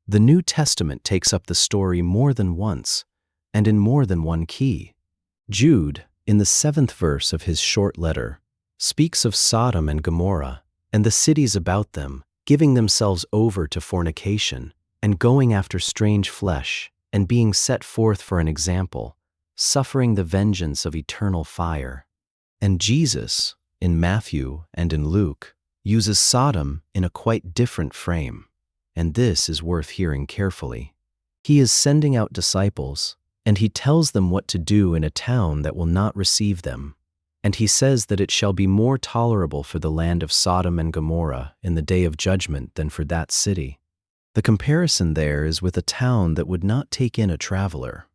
The New Testament takes up the story more than once, and in more than one key. Jude, in the 7th verse of his short letter, speaks of Sodom and Gomorrah and the cities about them giving themselves over to fornication and going after strange flesh and being set forth for an example, suffering the vengeance of eternal fire. And Jesus, in Matthew and in Luke, uses Sodom in a quite different frame, and this is worth hearing carefully. He is sending out disciples, and he tells them what to do in a town that will not receive them, and he says that it shall be more tolerable for the land of Sodom and Gomorrah in the day of judgment than for that city. The comparison there is with a town that would not take in a traveler.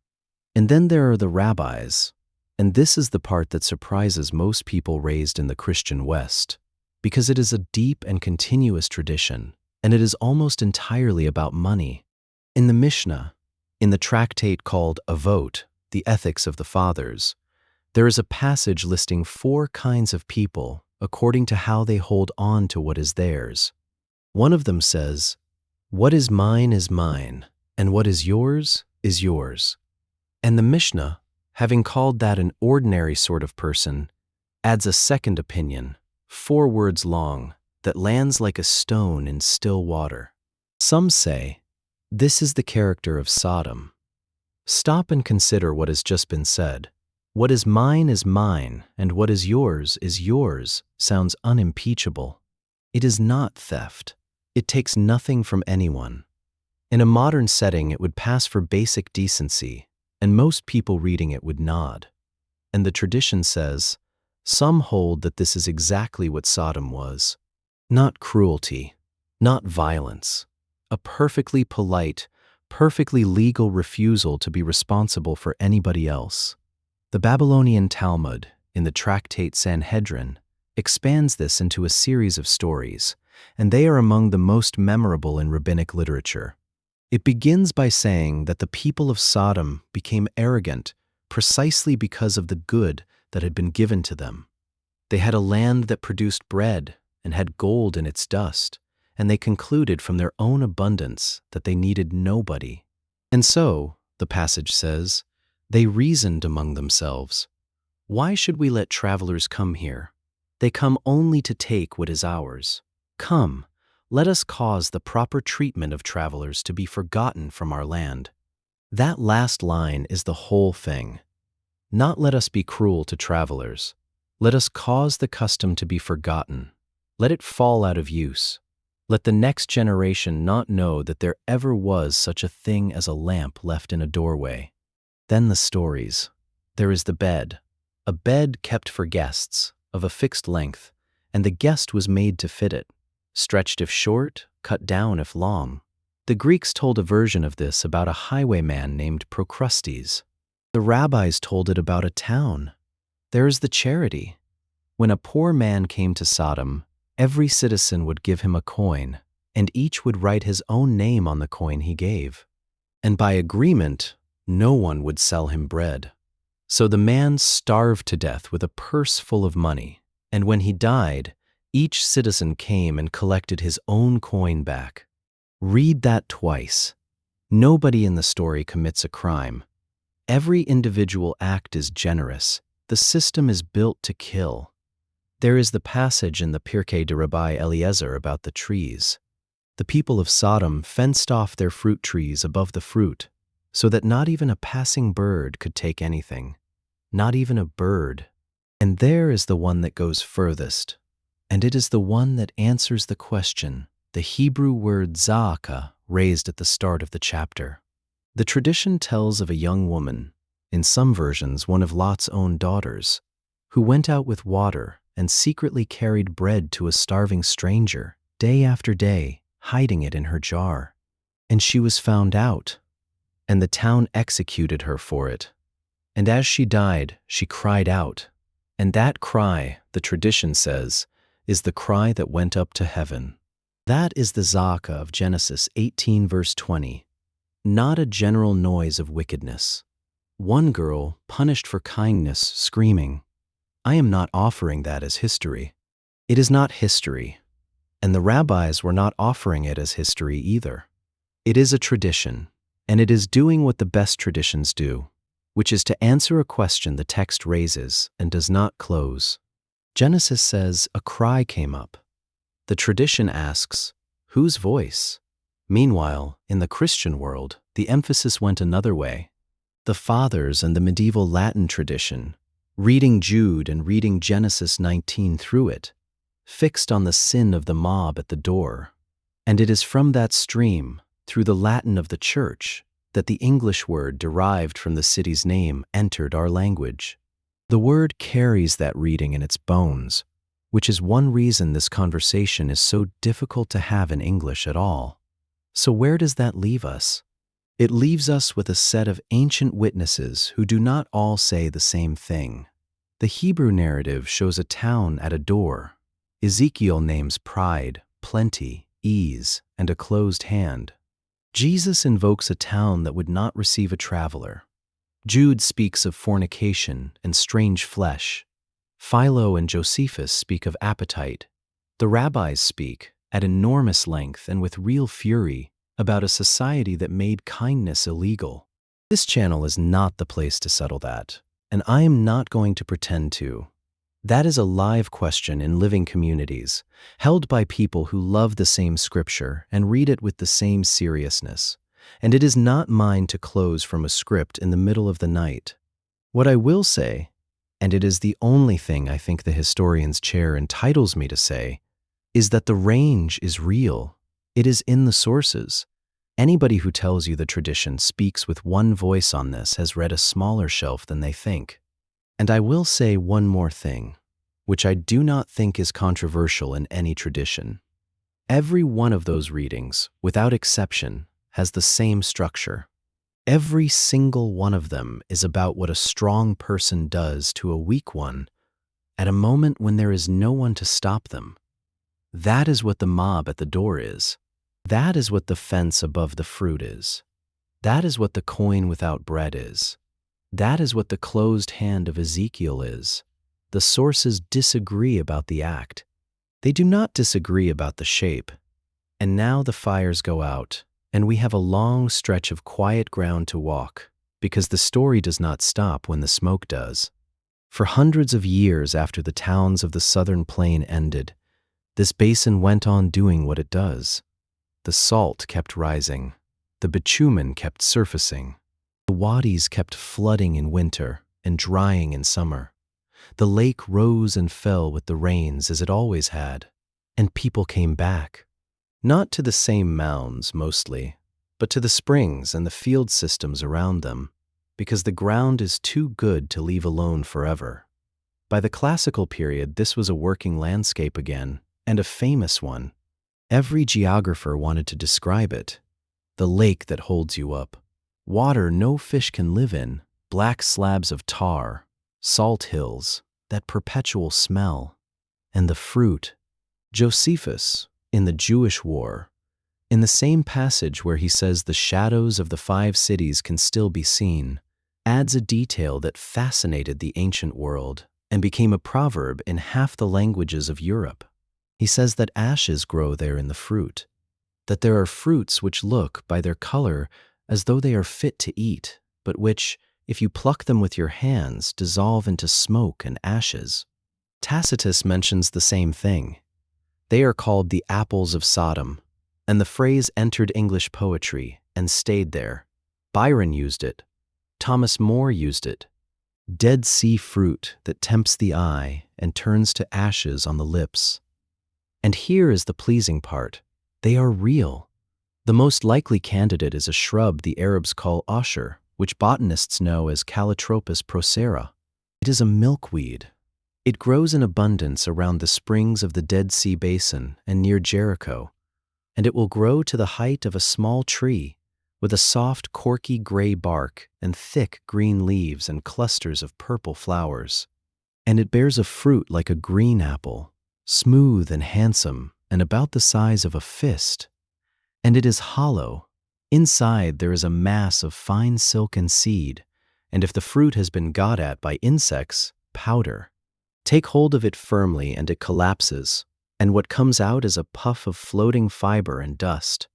And then there are the rabbis, and this is the part that surprises most people raised in the Christian West, because it is a deep and continuous tradition, and it is almost entirely about money. In the Mishnah, in the tractate called Avot, the Ethics of the Fathers, there is a passage listing 4 kinds of people according to how they hold on to what is theirs. One of them says, "What is mine, and what is yours is yours. And the Mishnah, having called that an ordinary sort of person, adds a second opinion, 4 words long, that lands like a stone in still water. Some say, this is the character of Sodom. Stop and consider what has just been said. What is mine, and what is yours sounds unimpeachable. It is not theft. It takes nothing from anyone. In a modern setting, it would pass for basic decency, and most people reading it would nod. And the tradition says, some hold that this is exactly what Sodom was. Not cruelty, not violence, a perfectly polite, perfectly legal refusal to be responsible for anybody else. The Babylonian Talmud, in the tractate Sanhedrin, expands this into a series of stories, and they are among the most memorable in rabbinic literature. It begins by saying that the people of Sodom became arrogant precisely because of the good that had been given to them. They had a land that produced bread and had gold in its dust, and they concluded from their own abundance that they needed nobody. And so, the passage says, they reasoned among themselves, why should we let travelers come here? They come only to take what is ours. Come, let us cause the proper treatment of travelers to be forgotten from our land. That last line is the whole thing. Not let us be cruel to travelers. Let us cause the custom to be forgotten. Let it fall out of use. Let the next generation not know that there ever was such a thing as a lamp left in a doorway. Then the stories. There is the bed, a bed kept for guests, of a fixed length, and the guest was made to fit it, stretched if short, cut down if long. The Greeks told a version of this about a highwayman named Procrustes. The rabbis told it about a town. There is the charity. When a poor man came to Sodom, every citizen would give him a coin, and each would write his own name on the coin he gave. And by agreement, no one would sell him bread. So the man starved to death with a purse full of money, and when he died, each citizen came and collected his own coin back. Read that twice. Nobody in the story commits a crime. Every individual act is generous. The system is built to kill. There is the passage in the Pirkei de Rabbi Eliezer about the trees. The people of Sodom fenced off their fruit trees above the fruit, so that not even a passing bird could take anything. Not even a bird. And there is the one that goes furthest. And it is the one that answers the question, the Hebrew word za'aka, raised at the start of the chapter. The tradition tells of a young woman, in some versions one of Lot's own daughters, who went out with water and secretly carried bread to a starving stranger, day after day, hiding it in her jar. And she was found out, and the town executed her for it. And as she died, she cried out. And that cry, the tradition says, is the cry that went up to heaven. That is the za'aka of Genesis 18 verse 20. Not a general noise of wickedness. One girl, punished for kindness, screaming. I am not offering that as history. It is not history, and the rabbis were not offering it as history either. It is a tradition, and it is doing what the best traditions do, which is to answer a question the text raises and does not close. Genesis says a cry came up. The tradition asks, whose voice? Meanwhile, in the Christian world, the emphasis went another way. The fathers and the medieval Latin tradition, reading Jude and reading Genesis 19 through it, fixed on the sin of the mob at the door. And it is from that stream, through the Latin of the Church, that the English word derived from the city's name entered our language. The word carries that reading in its bones, which is one reason this conversation is so difficult to have in English at all. So where does that leave us? It leaves us with a set of ancient witnesses who do not all say the same thing. The Hebrew narrative shows a town at a door. Ezekiel names pride, plenty, ease, and a closed hand. Jesus invokes a town that would not receive a traveler. Jude speaks of fornication and strange flesh. Philo and Josephus speak of appetite. The rabbis speak, at enormous length and with real fury, about a society that made kindness illegal. This channel is not the place to settle that, and I am not going to pretend to. That is a live question in living communities, held by people who love the same scripture and read it with the same seriousness. And it is not mine to close from a script in the middle of the night. What I will say, and it is the only thing I think the historian's chair entitles me to say, is that the range is real. It is in the sources. Anybody who tells you the tradition speaks with one voice on this has read a smaller shelf than they think. And I will say one more thing, which I do not think is controversial in any tradition. Every one of those readings, without exception, has the same structure. Every single one of them is about what a strong person does to a weak one at a moment when there is no one to stop them. That is what the mob at the door is. That is what the fence above the fruit is. That is what the coin without bread is. That is what the closed hand of Ezekiel is. The sources disagree about the act. They do not disagree about the shape. And now the fires go out, and we have a long stretch of quiet ground to walk, because the story does not stop when the smoke does. For hundreds of years after the towns of the southern plain ended, this basin went on doing what it does. The salt kept rising. The bitumen kept surfacing. The wadis kept flooding in winter and drying in summer. The lake rose and fell with the rains as it always had, and people came back. Not to the same mounds, mostly, but to the springs and the field systems around them, because the ground is too good to leave alone forever. By the classical period, this was a working landscape again, and a famous one. Every geographer wanted to describe it. The lake that holds you up. Water no fish can live in, black slabs of tar, salt hills, that perpetual smell. And the fruit. Josephus, in the Jewish War, in the same passage where he says the shadows of the 5 cities can still be seen, adds a detail that fascinated the ancient world and became a proverb in half the languages of Europe. He says that ashes grow there in the fruit, that there are fruits which look, by their color, as though they are fit to eat, but which, if you pluck them with your hands, dissolve into smoke and ashes. Tacitus mentions the same thing. They are called the apples of Sodom, and the phrase entered English poetry and stayed there. Byron used it. Thomas More used it. Dead Sea fruit that tempts the eye and turns to ashes on the lips. And here is the pleasing part. They are real. The most likely candidate is a shrub the Arabs call osher, which botanists know as Calotropis procera. It is a milkweed. It grows in abundance around the springs of the Dead Sea Basin and near Jericho, and it will grow to the height of a small tree, with a soft, corky gray bark and thick green leaves and clusters of purple flowers. And it bears a fruit like a green apple, smooth and handsome and about the size of a fist. And it is hollow. Inside there is a mass of fine silk and seed, and if the fruit has been got at by insects, powder. Take hold of it firmly and it collapses, and what comes out is a puff of floating fiber and dust.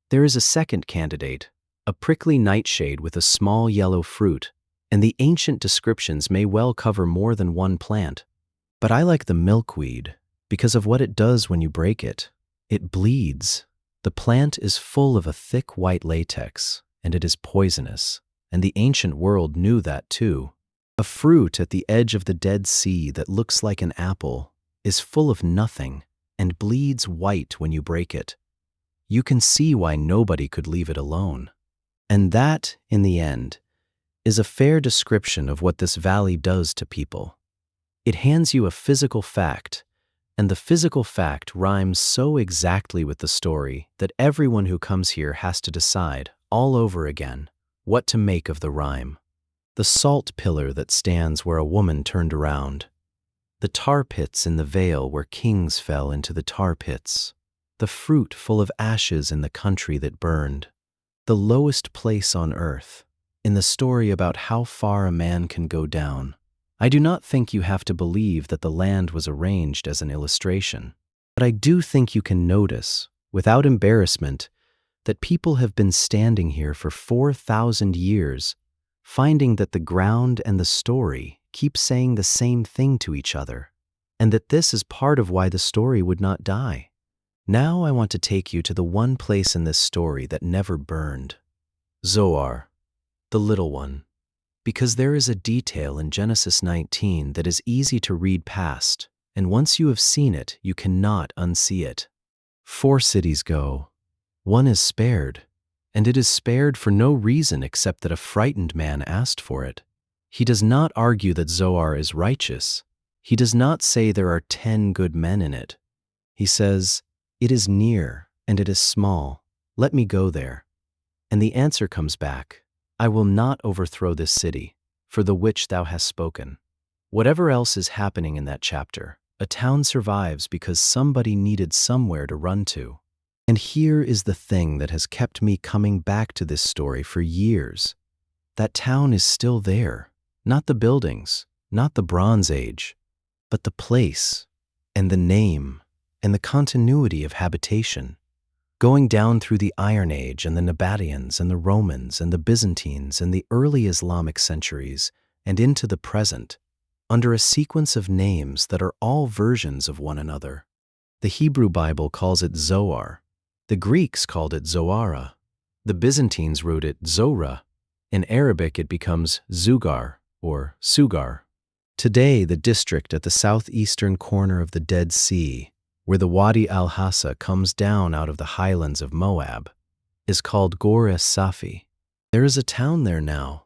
There is a second candidate, a prickly nightshade with a small yellow fruit, and the ancient descriptions may well cover more than one plant. But I like the milkweed because of what it does when you break it. It bleeds. The plant is full of a thick white latex, and it is poisonous, and the ancient world knew that too. A fruit at the edge of the Dead Sea that looks like an apple is full of nothing and bleeds white when you break it. You can see why nobody could leave it alone. And that, in the end, is a fair description of what this valley does to people. It hands you a physical fact, and the physical fact rhymes so exactly with the story that everyone who comes here has to decide, all over again, what to make of the rhyme. The salt pillar that stands where a woman turned around. The tar pits in the vale where kings fell into the tar pits. The fruit full of ashes in the country that burned. The lowest place on earth, in the story about how far a man can go down. I do not think you have to believe that the land was arranged as an illustration, but I do think you can notice, without embarrassment, that people have been standing here for 4,000 years finding that the ground and the story keep saying the same thing to each other, and that this is part of why the story would not die. Now I want to take you to the one place in this story that never burned. Zoar, the little one. Because there is a detail in Genesis 19 that is easy to read past, and once you have seen it, you cannot unsee it. 4 cities go. One is spared, and it is spared for no reason except that a frightened man asked for it. He does not argue that Zoar is righteous. He does not say there are 10 good men in it. He says, "It is near, and it is small. Let me go there." And the answer comes back, "I will not overthrow this city, for the which thou hast spoken." Whatever else is happening in that chapter, a town survives because somebody needed somewhere to run to. And here is the thing that has kept me coming back to this story for years. That town is still there, not the buildings, not the Bronze Age, but the place, and the name, and the continuity of habitation. Going down through the Iron Age and the Nabataeans and the Romans and the Byzantines and the early Islamic centuries and into the present, under a sequence of names that are all versions of one another. The Hebrew Bible calls it Zoar. The Greeks called it Zoara. The Byzantines wrote it Zora. In Arabic it becomes Zugar or Sugar. Today, the district at the southeastern corner of the Dead Sea, where the Wadi al-Hassa comes down out of the highlands of Moab, is called Ghor es-Safi. There is a town there now.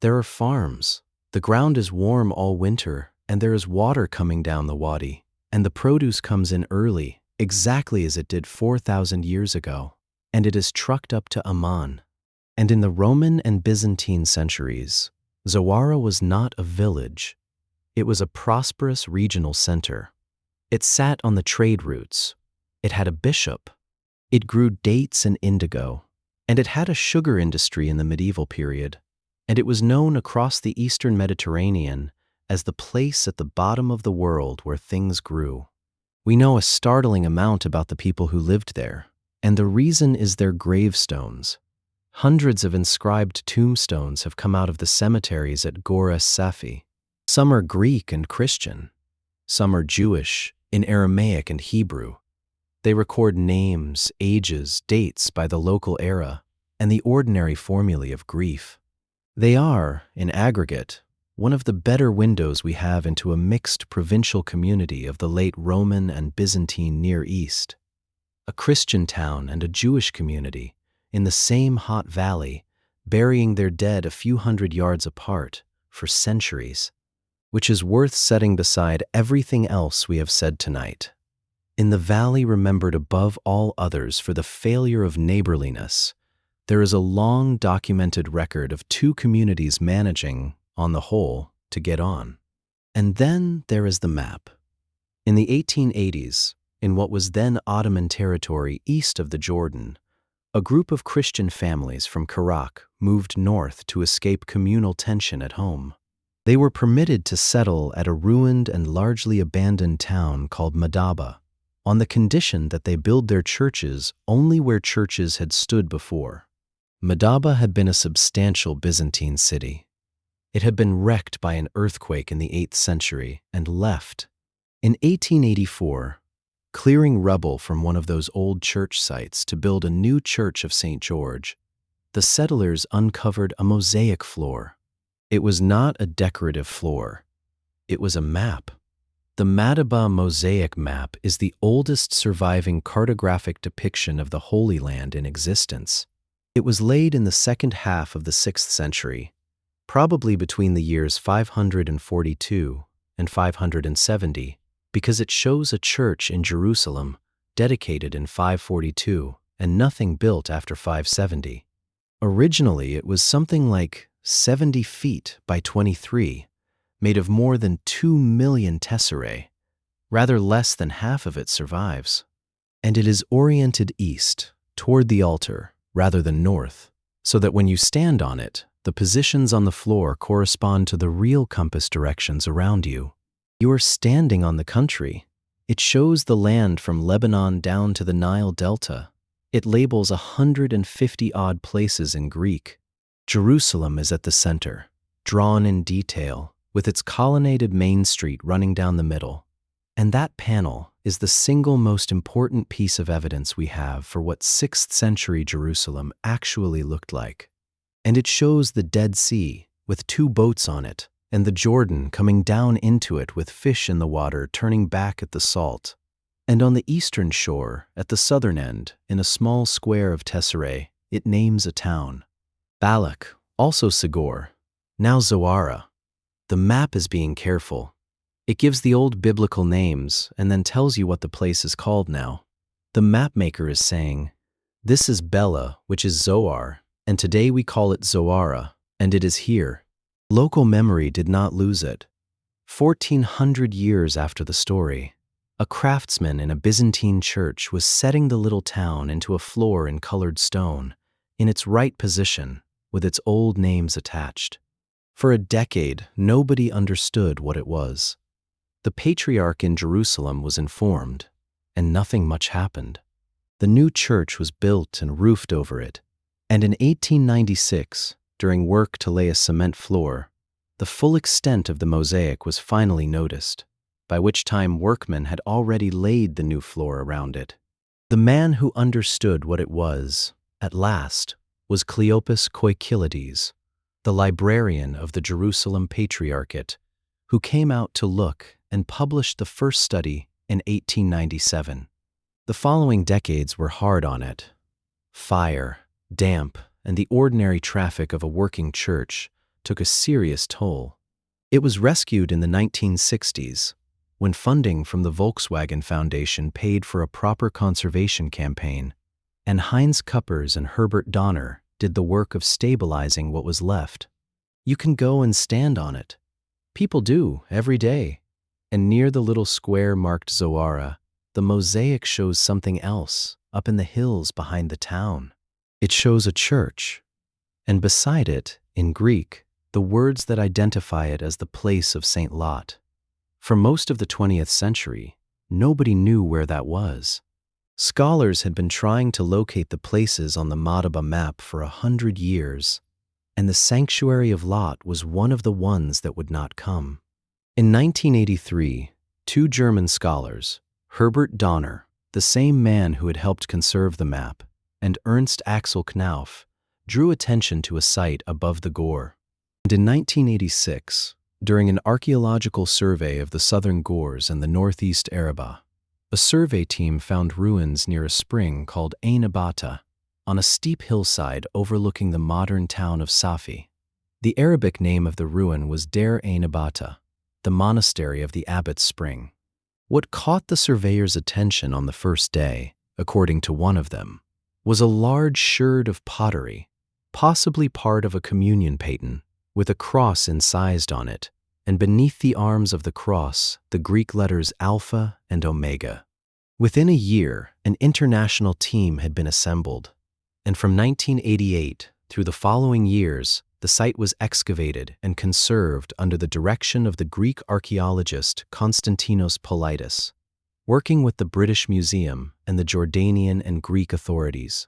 There are farms. The ground is warm all winter, and there is water coming down the wadi, and the produce comes in early, exactly as it did 4,000 years ago, and it is trucked up to Amman. And in the Roman and Byzantine centuries, Zoara was not a village. It was a prosperous regional center. It sat on the trade routes. It had a bishop. It grew dates and indigo, and it had a sugar industry in the medieval period, and it was known across the eastern Mediterranean as the place at the bottom of the world where things grew. We know a startling amount about the people who lived there, and the reason is their gravestones. Hundreds of inscribed tombstones have come out of the cemeteries at Ghor es-Safi. Some are Greek and Christian. Some are Jewish, in Aramaic and Hebrew. They record names, ages, dates by the local era, and the ordinary formulae of grief. They are, in aggregate, one of the better windows we have into a mixed provincial community of the late Roman and Byzantine Near East. A Christian town and a Jewish community, in the same hot valley, burying their dead a few hundred yards apart for centuries, which is worth setting beside everything else we have said tonight. In the valley remembered above all others for the failure of neighborliness, there is a long documented record of 2 communities managing, on the whole, to get on. And then there is the map. In the 1880s, in what was then Ottoman territory east of the Jordan, a group of Christian families from Iraq moved north to escape communal tension at home. They were permitted to settle at a ruined and largely abandoned town called Madaba, on the condition that they build their churches only where churches had stood before. Madaba had been a substantial Byzantine city. It had been wrecked by an earthquake in the 8th century and left. In 1884, clearing rubble from one of those old church sites to build a new church of St. George, the settlers uncovered a mosaic floor. It was not a decorative floor. It was a map. The Madaba mosaic map is the oldest surviving cartographic depiction of the Holy Land in existence. It was laid in the second half of the 6th century, probably between the years 542 and 570, because it shows a church in Jerusalem dedicated in 542 and nothing built after 570. Originally, it was something like 70 feet by 23, made of more than 2 million tesserae. Rather less than half of it survives. And it is oriented east, toward the altar, rather than north, so that when you stand on it, the positions on the floor correspond to the real compass directions around you. You are standing on the country. It shows the land from Lebanon down to the Nile Delta. It labels 150-odd places in Greek. Jerusalem is at the center, drawn in detail, with its colonnaded main street running down the middle. And that panel is the single most important piece of evidence we have for what 6th century Jerusalem actually looked like. And it shows the Dead Sea with 2 boats on it, and the Jordan coming down into it with fish in the water turning back at the salt. And on the eastern shore, at the southern end, in a small square of tesserae, it names a town. Balak, also Ghor, now Zoar. The map is being careful. It gives the old biblical names and then tells you what the place is called now. The mapmaker is saying, this is Bela, which is Zoar, and today we call it Zoara, and it is here. Local memory did not lose it. 1400 years after the story, a craftsman in a Byzantine church was setting the little town into a floor in colored stone, in its right position, with its old names attached. For a decade, nobody understood what it was. The patriarch in Jerusalem was informed, and nothing much happened. The new church was built and roofed over it, and in 1896, during work to lay a cement floor, the full extent of the mosaic was finally noticed, by which time workmen had already laid the new floor around it. The man who understood what it was, at last, was Cleopas Koikilides, the librarian of the Jerusalem Patriarchate, who came out to look and published the first study in 1897. The following decades were hard on it. Fire, damp, and the ordinary traffic of a working church took a serious toll. It was rescued in the 1960s, when funding from the Volkswagen Foundation paid for a proper conservation campaign, and Heinz Kuppers and Herbert Donner did the work of stabilizing what was left. You can go and stand on it. People do, every day. And near the little square marked Zoara, the mosaic shows something else, up in the hills behind the town. It shows a church, and beside it, in Greek, the words that identify it as the place of St. Lot. For most of the 20th century, nobody knew where that was. Scholars had been trying to locate the places on the Madaba map for 100 years, and the sanctuary of Lot was one of the ones that would not come. In 1983, 2 German scholars, Herbert Donner, the same man who had helped conserve the map, and Ernst Axel Knauf, drew attention to a site above the Ghor. And in 1986, during an archaeological survey of the southern Ghors and the northeast Ebla, a survey team found ruins near a spring called Nabataean, on a steep hillside overlooking the modern town of Safi. The Arabic name of the ruin was edh-Dhra, the monastery of the abbot's spring. What caught the surveyor's attention on the first day, according to one of them, was a large sherd of pottery, possibly part of a communion paten, with a cross incised on it, and beneath the arms of the cross, the Greek letters Alpha and Omega. Within a year, an international team had been assembled, and from 1988 through the following years, the site was excavated and conserved under the direction of the Greek archaeologist Konstantinos Politis, working with the British Museum and the Jordanian and Greek authorities.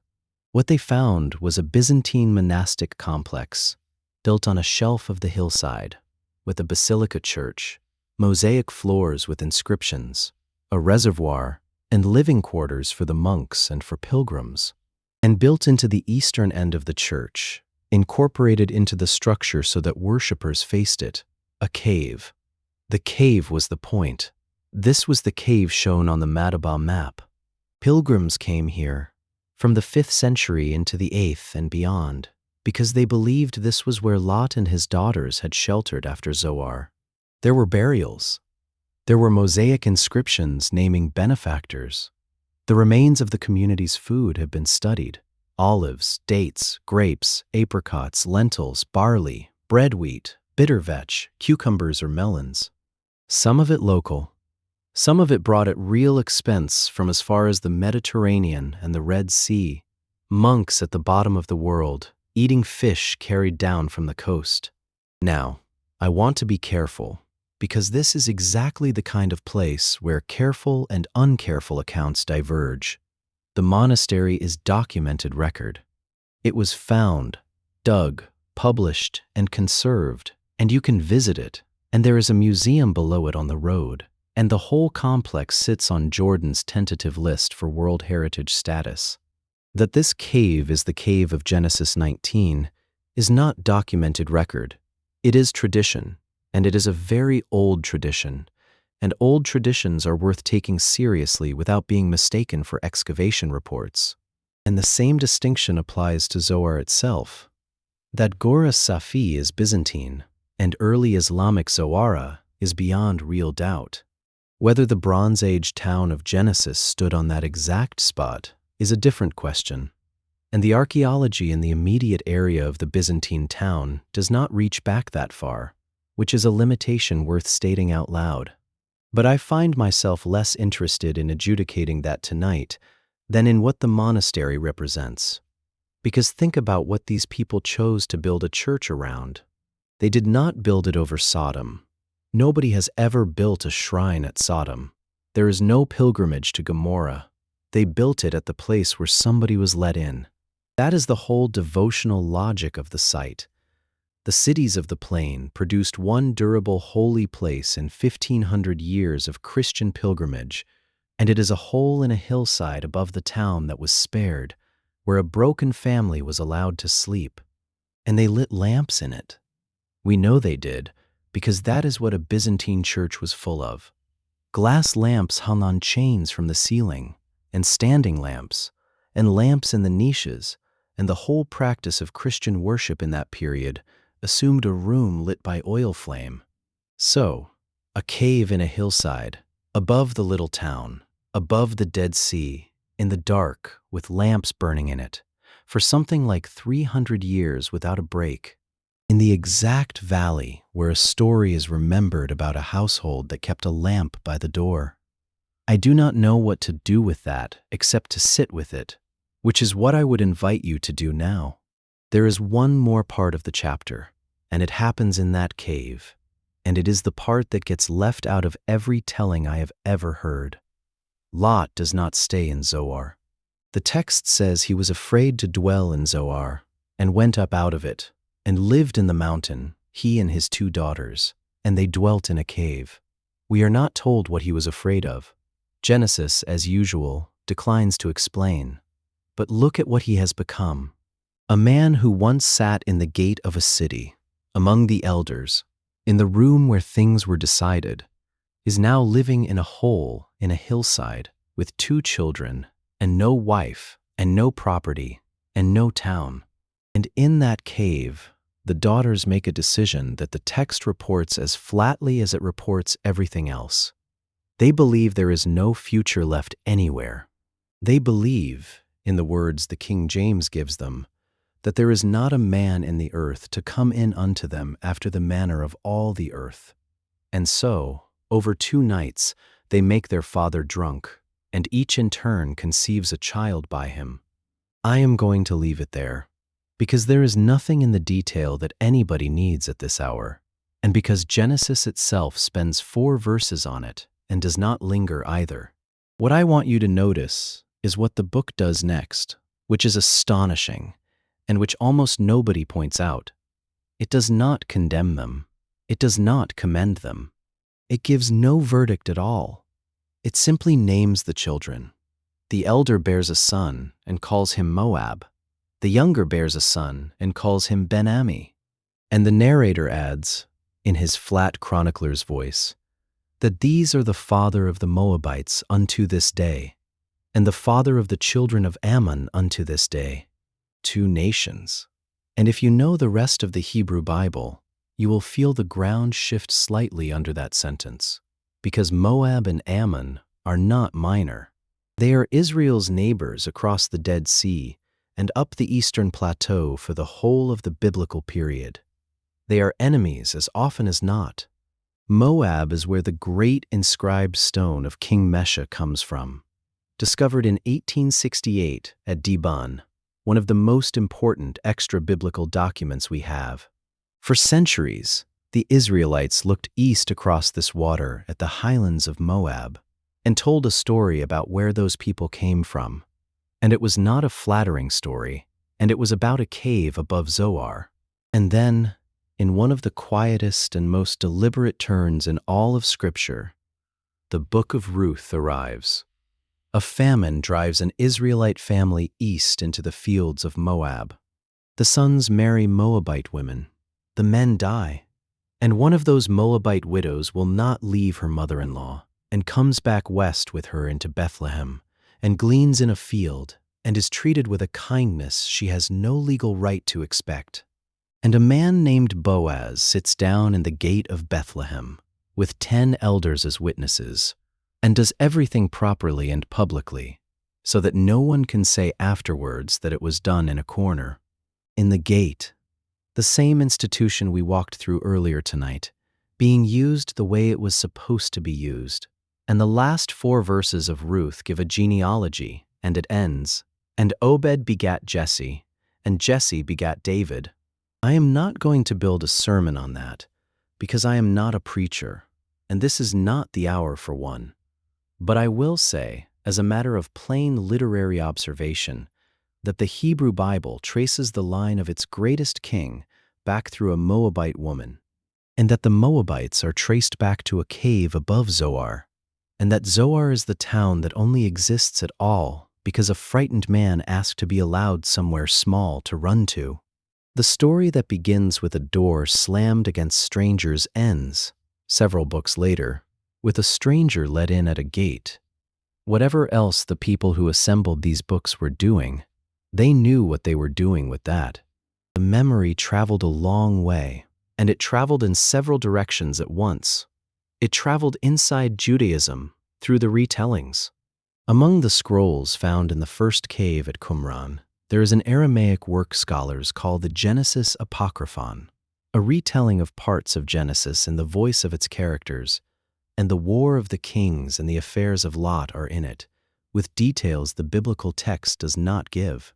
What they found was a Byzantine monastic complex built on a shelf of the hillside, with a basilica church, mosaic floors with inscriptions, a reservoir, and living quarters for the monks and for pilgrims. And built into the eastern end of the church, incorporated into the structure so that worshippers faced it, a cave. The cave was the point. This was the cave shown on the Madaba map. Pilgrims came here, from the 5th century into the 8th and beyond, because they believed this was where Lot and his daughters had sheltered after Zoar. There were burials. There were mosaic inscriptions naming benefactors. The remains of the community's food have been studied. Olives, dates, grapes, apricots, lentils, barley, bread wheat, bitter vetch, cucumbers or melons. Some of it local. Some of it brought at real expense from as far as the Mediterranean and the Red Sea. Monks at the bottom of the world, eating fish carried down from the coast. Now, I want to be careful, because this is exactly the kind of place where careful and uncareful accounts diverge. The monastery is documented record. It was found, dug, published and conserved, and you can visit it, and there is a museum below it on the road, and the whole complex sits on Jordan's tentative list for World Heritage status. That this cave is the cave of Genesis 19 is not documented record. It is tradition, and it is a very old tradition, and old traditions are worth taking seriously without being mistaken for excavation reports. And the same distinction applies to Zoar itself. That Ghor Safi is Byzantine, and early Islamic Zoara is beyond real doubt. Whether the Bronze Age town of Genesis stood on that exact spot is a different question, and the archaeology in the immediate area of the Byzantine town does not reach back that far, which is a limitation worth stating out loud. But I find myself less interested in adjudicating that tonight than in what the monastery represents. Because think about what these people chose to build a church around. They did not build it over Sodom. Nobody has ever built a shrine at Sodom. There is no pilgrimage to Gomorrah. They built it at the place where somebody was let in. That is the whole devotional logic of the site. The cities of the plain produced one durable holy place in 1,500 years of Christian pilgrimage, and it is a hole in a hillside above the town that was spared, where a broken family was allowed to sleep. And they lit lamps in it. We know they did, because that is what a Byzantine church was full of. Glass lamps hung on chains from the ceiling, and standing lamps, and lamps in the niches, and the whole practice of Christian worship in that period assumed a room lit by oil flame. So, a cave in a hillside, above the little town, above the Dead Sea, in the dark, with lamps burning in it, for something like 300 years without a break. In the exact valley where a story is remembered about a household that kept a lamp by the door. I do not know what to do with that except to sit with it, which is what I would invite you to do now. There is one more part of the chapter, and it happens in that cave, and it is the part that gets left out of every telling I have ever heard. Lot does not stay in Zoar. The text says he was afraid to dwell in Zoar, and went up out of it, and lived in the mountain, he and his 2 daughters, and they dwelt in a cave. We are not told what he was afraid of. Genesis, as usual, declines to explain. But look at what he has become. A man who once sat in the gate of a city, among the elders, in the room where things were decided, is now living in a hole in a hillside with 2 children and no wife and no property and no town. And in that cave, the daughters make a decision that the text reports as flatly as it reports everything else. They believe there is no future left anywhere. They believe, in the words the King James gives them, that there is not a man in the earth to come in unto them after the manner of all the earth. And so, over 2 nights, they make their father drunk, and each in turn conceives a child by him. I am going to leave it there, because there is nothing in the detail that anybody needs at this hour, and because Genesis itself spends 4 verses on it and does not linger either. What I want you to notice is what the book does next, which is astonishing, and which almost nobody points out. It does not condemn them. It does not commend them. It gives no verdict at all. It simply names the children. The elder bears a son and calls him Moab. The younger bears a son and calls him Ben-Ami. And the narrator adds, in his flat chronicler's voice, that these are the father of the Moabites unto this day, and the father of the children of Ammon unto this day. 2 nations. And if you know the rest of the Hebrew Bible, you will feel the ground shift slightly under that sentence, because Moab and Ammon are not minor. They are Israel's neighbors across the Dead Sea and up the eastern plateau for the whole of the biblical period. They are enemies as often as not. Moab is where the great inscribed stone of King Mesha comes from, discovered in 1868 at Dibon, one of the most important extra-biblical documents we have. For centuries, the Israelites looked east across this water at the highlands of Moab and told a story about where those people came from. And it was not a flattering story, and it was about a cave above Zoar. And then, in one of the quietest and most deliberate turns in all of Scripture, the book of Ruth arrives. A famine drives an Israelite family east into the fields of Moab. The sons marry Moabite women. The men die. And one of those Moabite widows will not leave her mother-in-law and comes back west with her into Bethlehem and gleans in a field and is treated with a kindness she has no legal right to expect. And a man named Boaz sits down in the gate of Bethlehem with 10 elders as witnesses and does everything properly and publicly so that no one can say afterwards that it was done in a corner. In the gate, the same institution we walked through earlier tonight, being used the way it was supposed to be used. And the last 4 verses of Ruth give a genealogy, and it ends, "And Obed begat Jesse, and Jesse begat David." I am not going to build a sermon on that, because I am not a preacher, and this is not the hour for one. But I will say, as a matter of plain literary observation, that the Hebrew Bible traces the line of its greatest king back through a Moabite woman, and that the Moabites are traced back to a cave above Zoar, and that Zoar is the town that only exists at all because a frightened man asked to be allowed somewhere small to run to. The story that begins with a door slammed against strangers ends, several books later, with a stranger let in at a gate. Whatever else the people who assembled these books were doing, they knew what they were doing with that. The memory traveled a long way, and it traveled in several directions at once. It traveled inside Judaism through the retellings. Among the scrolls found in the first cave at Qumran, there is an Aramaic work scholars call the Genesis Apocryphon, a retelling of parts of Genesis in the voice of its characters, and the War of the Kings and the affairs of Lot are in it, with details the biblical text does not give.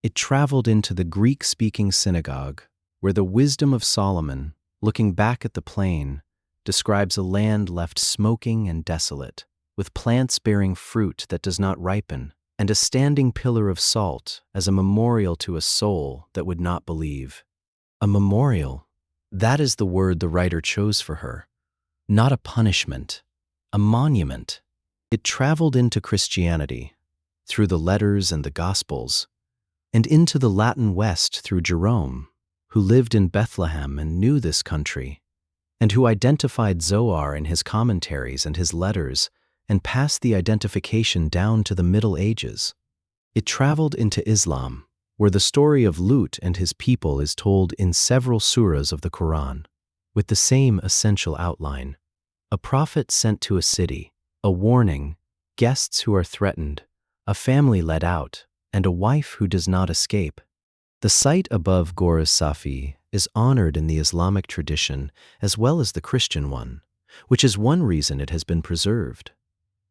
It traveled into the Greek-speaking synagogue, where the wisdom of Solomon, looking back at the plain, describes a land left smoking and desolate, with plants bearing fruit that does not ripen, and a standing pillar of salt as a memorial to a soul that would not believe. A memorial, that is the word the writer chose for her. Not a punishment, a monument. It traveled into Christianity, through the letters and the Gospels, and into the Latin West through Jerome, who lived in Bethlehem and knew this country, and who identified Zoar in his commentaries and his letters and passed the identification down to the Middle Ages. It traveled into Islam, where the story of Lut and his people is told in several surahs of the Quran, with the same essential outline. A prophet sent to a city, a warning, guests who are threatened, a family let out, and a wife who does not escape. The site above Ghor Safi is honored in the Islamic tradition as well as the Christian one, which is one reason it has been preserved.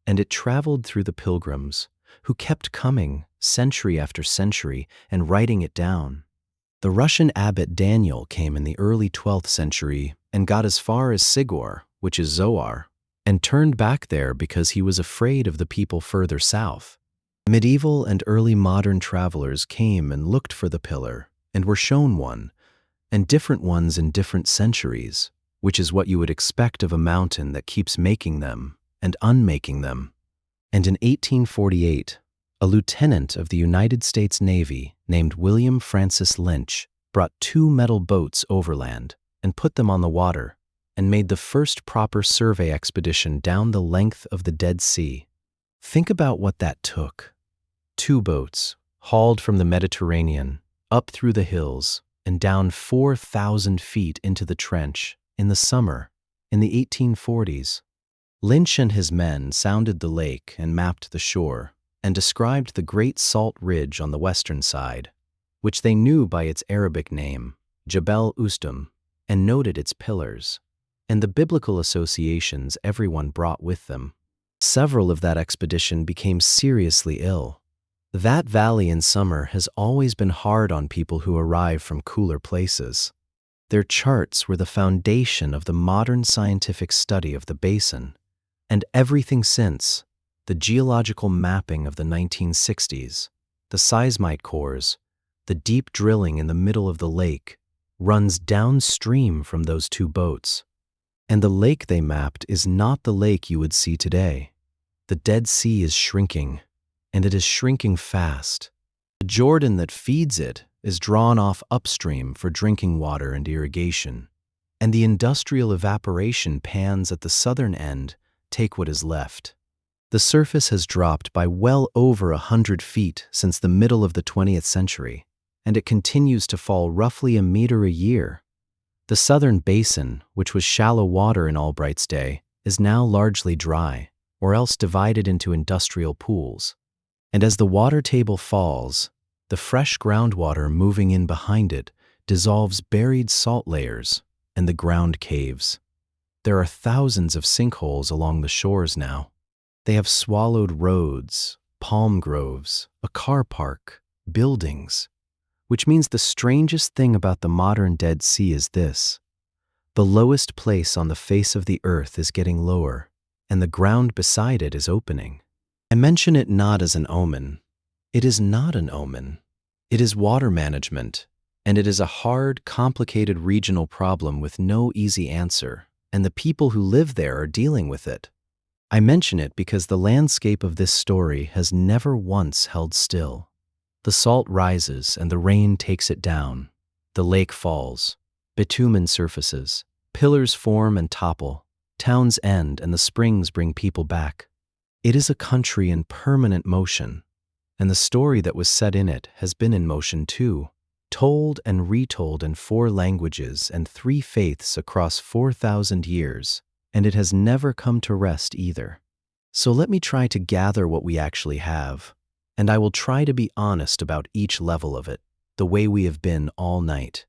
And it traveled through the pilgrims, who kept coming century after century and writing it down. The Russian abbot Daniel came in the early 12th century and got as far as Sigor, which is Zoar, and turned back there because he was afraid of the people further south. Medieval and early modern travelers came and looked for the pillar and were shown one, and different ones in different centuries, which is what you would expect of a mountain that keeps making them and unmaking them. And in 1848, a lieutenant of the United States Navy named William Francis Lynch brought 2 metal boats overland and put them on the water and made the first proper survey expedition down the length of the Dead Sea. Think about what that took. 2 boats, hauled from the Mediterranean, up through the hills, and down 4,000 feet into the trench in the summer, in the 1840s. Lynch and his men sounded the lake and mapped the shore, and described the Great Salt Ridge on the western side, which they knew by its Arabic name, Jebel Ustum, and noted its pillars, and the biblical associations everyone brought with them. Several of that expedition became seriously ill. That valley in summer has always been hard on people who arrive from cooler places. Their charts were the foundation of the modern scientific study of the basin, and everything since, the geological mapping of the 1960s, the seismite cores, the deep drilling in the middle of the lake, runs downstream from those two boats. And the lake they mapped is not the lake you would see today. The Dead Sea is shrinking, and it is shrinking fast. The Jordan that feeds it is drawn off upstream for drinking water and irrigation, and the industrial evaporation pans at the southern end take what is left. The surface has dropped by well over 100 feet since the middle of the 20th century, and it continues to fall roughly a meter a year. The southern basin, which was shallow water in Albright's day, is now largely dry, or else divided into industrial pools. And as the water table falls, the fresh groundwater moving in behind it dissolves buried salt layers, and the ground caves. There are thousands of sinkholes along the shores now. They have swallowed roads, palm groves, a car park, buildings, which means the strangest thing about the modern Dead Sea is this: the lowest place on the face of the earth is getting lower, and the ground beside it is opening. I mention it not as an omen. It is not an omen. It is water management, and it is a hard, complicated regional problem with no easy answer, and the people who live there are dealing with it. I mention it because the landscape of this story has never once held still. The salt rises and the rain takes it down. The lake falls. Bitumen surfaces. Pillars form and topple. Towns end and the springs bring people back. It is a country in permanent motion, and the story that was set in it has been in motion too, told and retold in 4 languages and 3 faiths across 4,000 years, and it has never come to rest either. So let me try to gather what we actually have, and I will try to be honest about each level of it, the way we have been all night.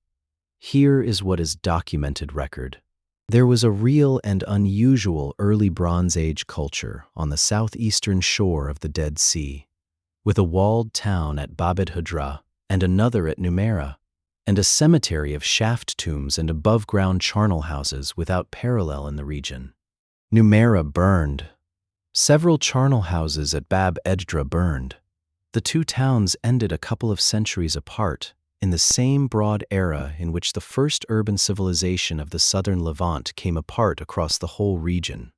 Here is what is documented record. There was a real and unusual early Bronze Age culture on the southeastern shore of the Dead Sea, with a walled town at edh-Dhra and another at Numeira, and a cemetery of shaft tombs and above-ground charnel houses without parallel in the region. Numeira burned. Several charnel houses at edh-Dhra burned. The 2 towns ended a couple of centuries apart, in the same broad era in which the first urban civilization of the southern Levant came apart across the whole region.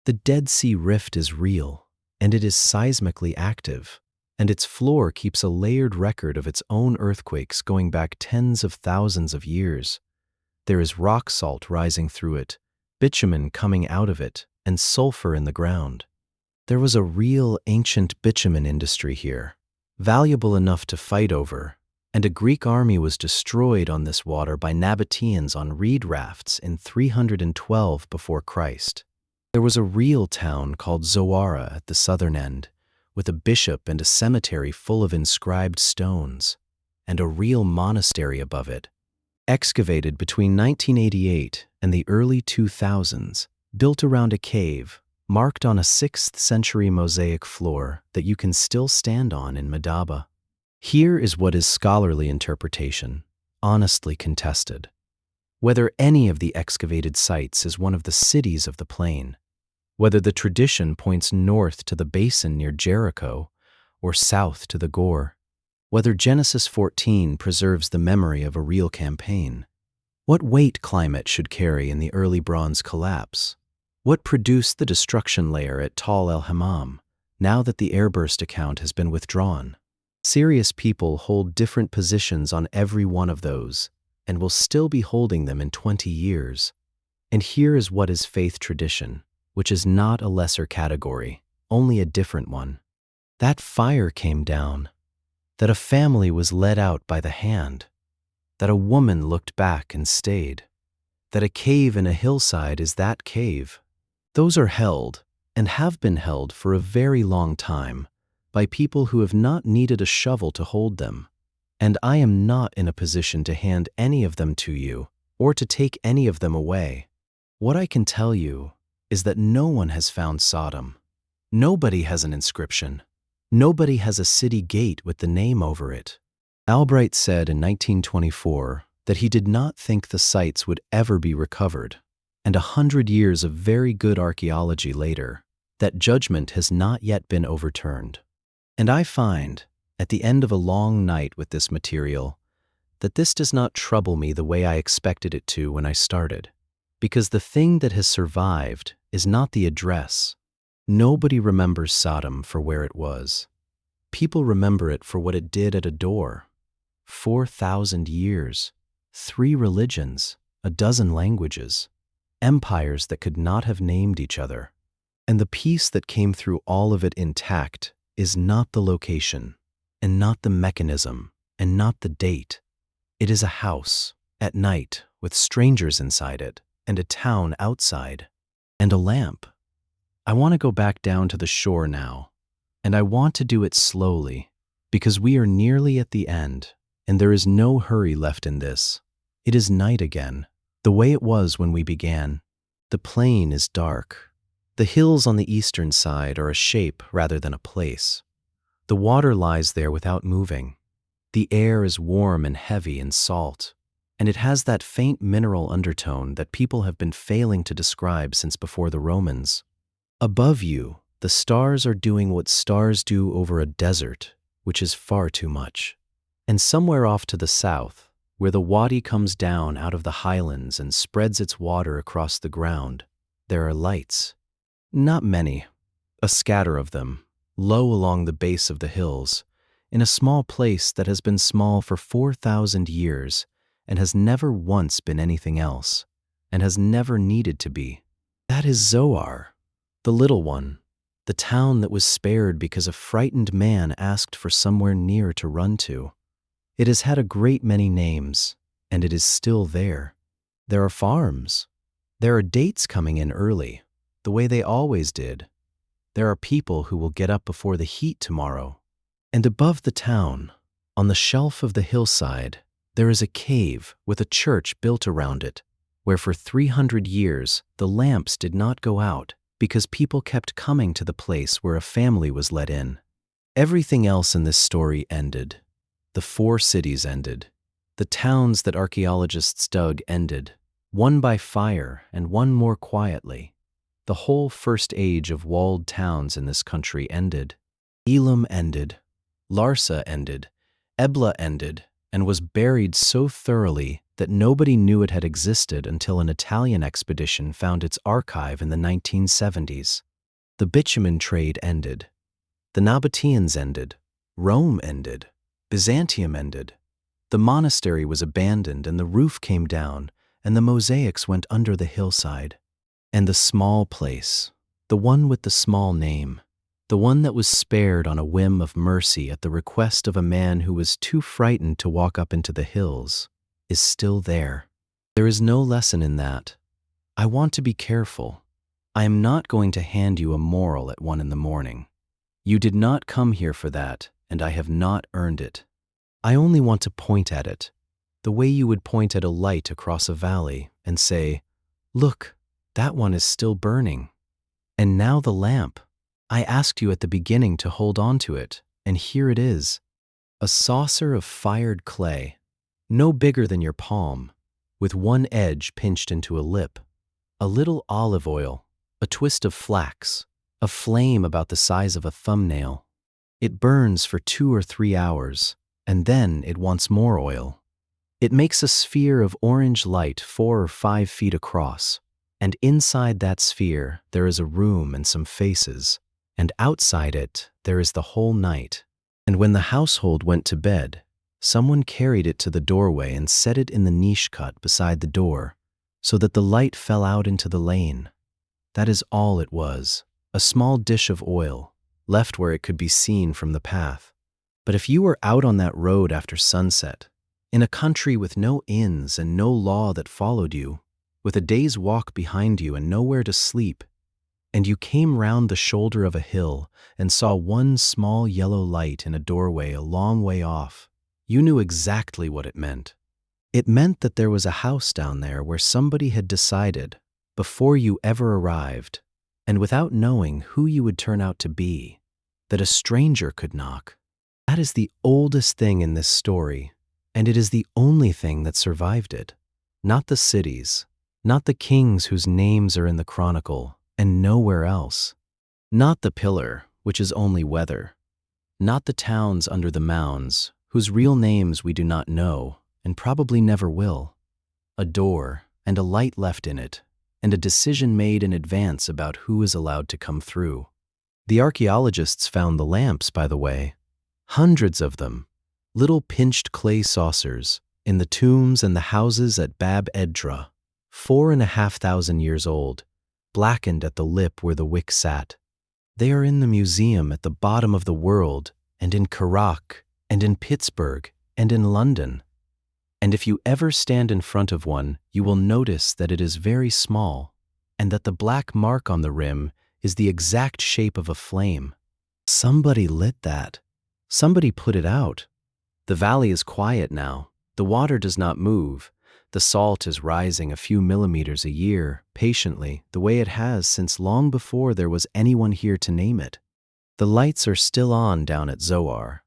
The Dead Sea Rift is real, and it is seismically active, and its floor keeps a layered record of its own earthquakes going back tens of thousands of years. There is rock salt rising through it, bitumen coming out of it, and sulfur in the ground. There was a real ancient bitumen industry here, valuable enough to fight over, and a Greek army was destroyed on this water by Nabataeans on reed rafts in 312 before Christ. There was a real town called Zoar at the southern end, with a bishop and a cemetery full of inscribed stones, and a real monastery above it, excavated between 1988 and the early 2000s, built around a cave, marked on a 6th century mosaic floor that you can still stand on in Madaba. Here is what is scholarly interpretation, honestly contested. Whether any of the excavated sites is one of the cities of the plain, whether the tradition points north to the basin near Jericho or south to the Ghor, whether Genesis 14 preserves the memory of a real campaign, what weight climate should carry in the early bronze collapse, what produced the destruction layer at Tal el-Hammam, now that the airburst account has been withdrawn. Serious people hold different positions on every one of those, and will still be holding them in 20 years. And here is what is faith tradition, which is not a lesser category, only a different one. That fire came down, that a family was led out by the hand, that a woman looked back and stayed, that a cave in a hillside is that cave. Those are held, and have been held for a very long time, by people who have not needed a shovel to hold them, and I am not in a position to hand any of them to you, or to take any of them away. What I can tell you is that no one has found Sodom. Nobody has an inscription. Nobody has a city gate with the name over it. Albright said in 1924 that he did not think the sites would ever be recovered, and 100 years of very good archaeology later, that judgment has not yet been overturned. And I find, at the end of a long night with this material, that this does not trouble me the way I expected it to when I started, because the thing that has survived is not the address. Nobody remembers Sodom for where it was. People remember it for what it did at edh-Dhra. 4,000 years, 3 religions, 12 languages, empires that could not have named each other. And the piece that came through all of it intact is not the location, and not the mechanism, and not the date. It is a house, at night, with strangers inside it, and a town outside, and a lamp. I want to go back down to the shore now, and I want to do it slowly, because we are nearly at the end, and there is no hurry left in this. It is night again, the way it was when we began. The plain is dark. The hills on the eastern side are a shape rather than a place. The water lies there without moving. The air is warm and heavy and salt, and it has that faint mineral undertone that people have been failing to describe since before the Romans. Above you, the stars are doing what stars do over a desert, which is far too much. And somewhere off to the south, where the wadi comes down out of the highlands and spreads its water across the ground, there are lights. Not many, a scatter of them, low along the base of the hills, in a small place that has been small for 4,000 years and has never once been anything else, and has never needed to be. That is Zoar, the little one, the town that was spared because a frightened man asked for somewhere near to run to. It has had a great many names, and it is still there. There are farms. There are dates coming in early, the way they always did. There are people who will get up before the heat tomorrow. And above the town, on the shelf of the hillside, there is a cave with a church built around it, where for 300 years the lamps did not go out because people kept coming to the place where a family was let in. Everything else in this story ended. The 4 cities ended. The towns that archaeologists dug ended, one by fire and one more quietly. The whole first age of walled towns in this country ended. Elam ended. Larsa ended. Ebla ended, and was buried so thoroughly that nobody knew it had existed until an Italian expedition found its archive in the 1970s. The bitumen trade ended. The Nabataeans ended. Rome ended. Byzantium ended. The monastery was abandoned, and the roof came down, and the mosaics went under the hillside. And the small place, the one with the small name, the one that was spared on a whim of mercy at the request of a man who was too frightened to walk up into the hills, is still there. There is no lesson in that. I want to be careful. I am not going to hand you a moral at 1 a.m. You did not come here for that, and I have not earned it. I only want to point at it, the way you would point at a light across a valley and say, "Look, that one is still burning. And now the lamp. I asked you at the beginning to hold on to it, and here it is. A saucer of fired clay, no bigger than your palm, with one edge pinched into a lip, a little olive oil, a twist of flax, a flame about the size of a thumbnail. It burns for 2 or 3 hours, and then it wants more oil. It makes a sphere of orange light 4 or 5 feet across, and inside that sphere there is a room and some faces, and outside it there is the whole night. And when the household went to bed, someone carried it to the doorway and set it in the niche cut beside the door, so that the light fell out into the lane. That is all it was, a small dish of oil, left where it could be seen from the path. But if you were out on that road after sunset, in a country with no inns and no law that followed you, with a day's walk behind you and nowhere to sleep, and you came round the shoulder of a hill and saw one small yellow light in a doorway a long way off, you knew exactly what it meant. It meant that there was a house down there where somebody had decided, before you ever arrived, and without knowing who you would turn out to be, that a stranger could knock. That is the oldest thing in this story, and it is the only thing that survived it. Not the cities, not the kings whose names are in the chronicle, and nowhere else. Not the pillar, which is only weather. Not the towns under the mounds, whose real names we do not know, and probably never will. A door and a light left in it, and a decision made in advance about who is allowed to come through. The archaeologists found the lamps, by the way, hundreds of them, little pinched clay saucers, in the tombs and the houses at Bab edh-Dhra, 4,500 years old, blackened at the lip where the wick sat. They are in the museum at the bottom of the world, and in Iraq, and in Pittsburgh, and in London. And if you ever stand in front of one, you will notice that it is very small, and that the black mark on the rim is the exact shape of a flame. Somebody lit that. Somebody put it out. The valley is quiet now. The water does not move. The salt is rising a few millimeters a year, patiently, the way it has since long before there was anyone here to name it. The lights are still on down at Zoar.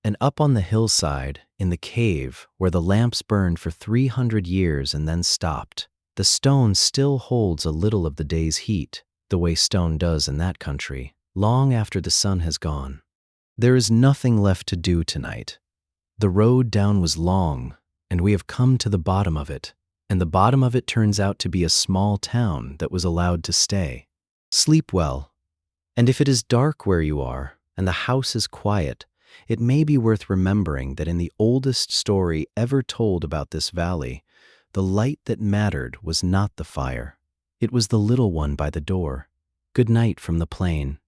And up on the hillside, in the cave where the lamps burned for 300 years and then stopped, the stone still holds a little of the day's heat, the way stone does in that country, long after the sun has gone. There is nothing left to do tonight. The road down was long, and we have come to the bottom of it, and the bottom of it turns out to be a small town that was allowed to stay. Sleep well, and if it is dark where you are, and the house is quiet, it may be worth remembering that in the oldest story ever told about this valley, the light that mattered was not the fire. It was the little one by the door. Good night from the plain.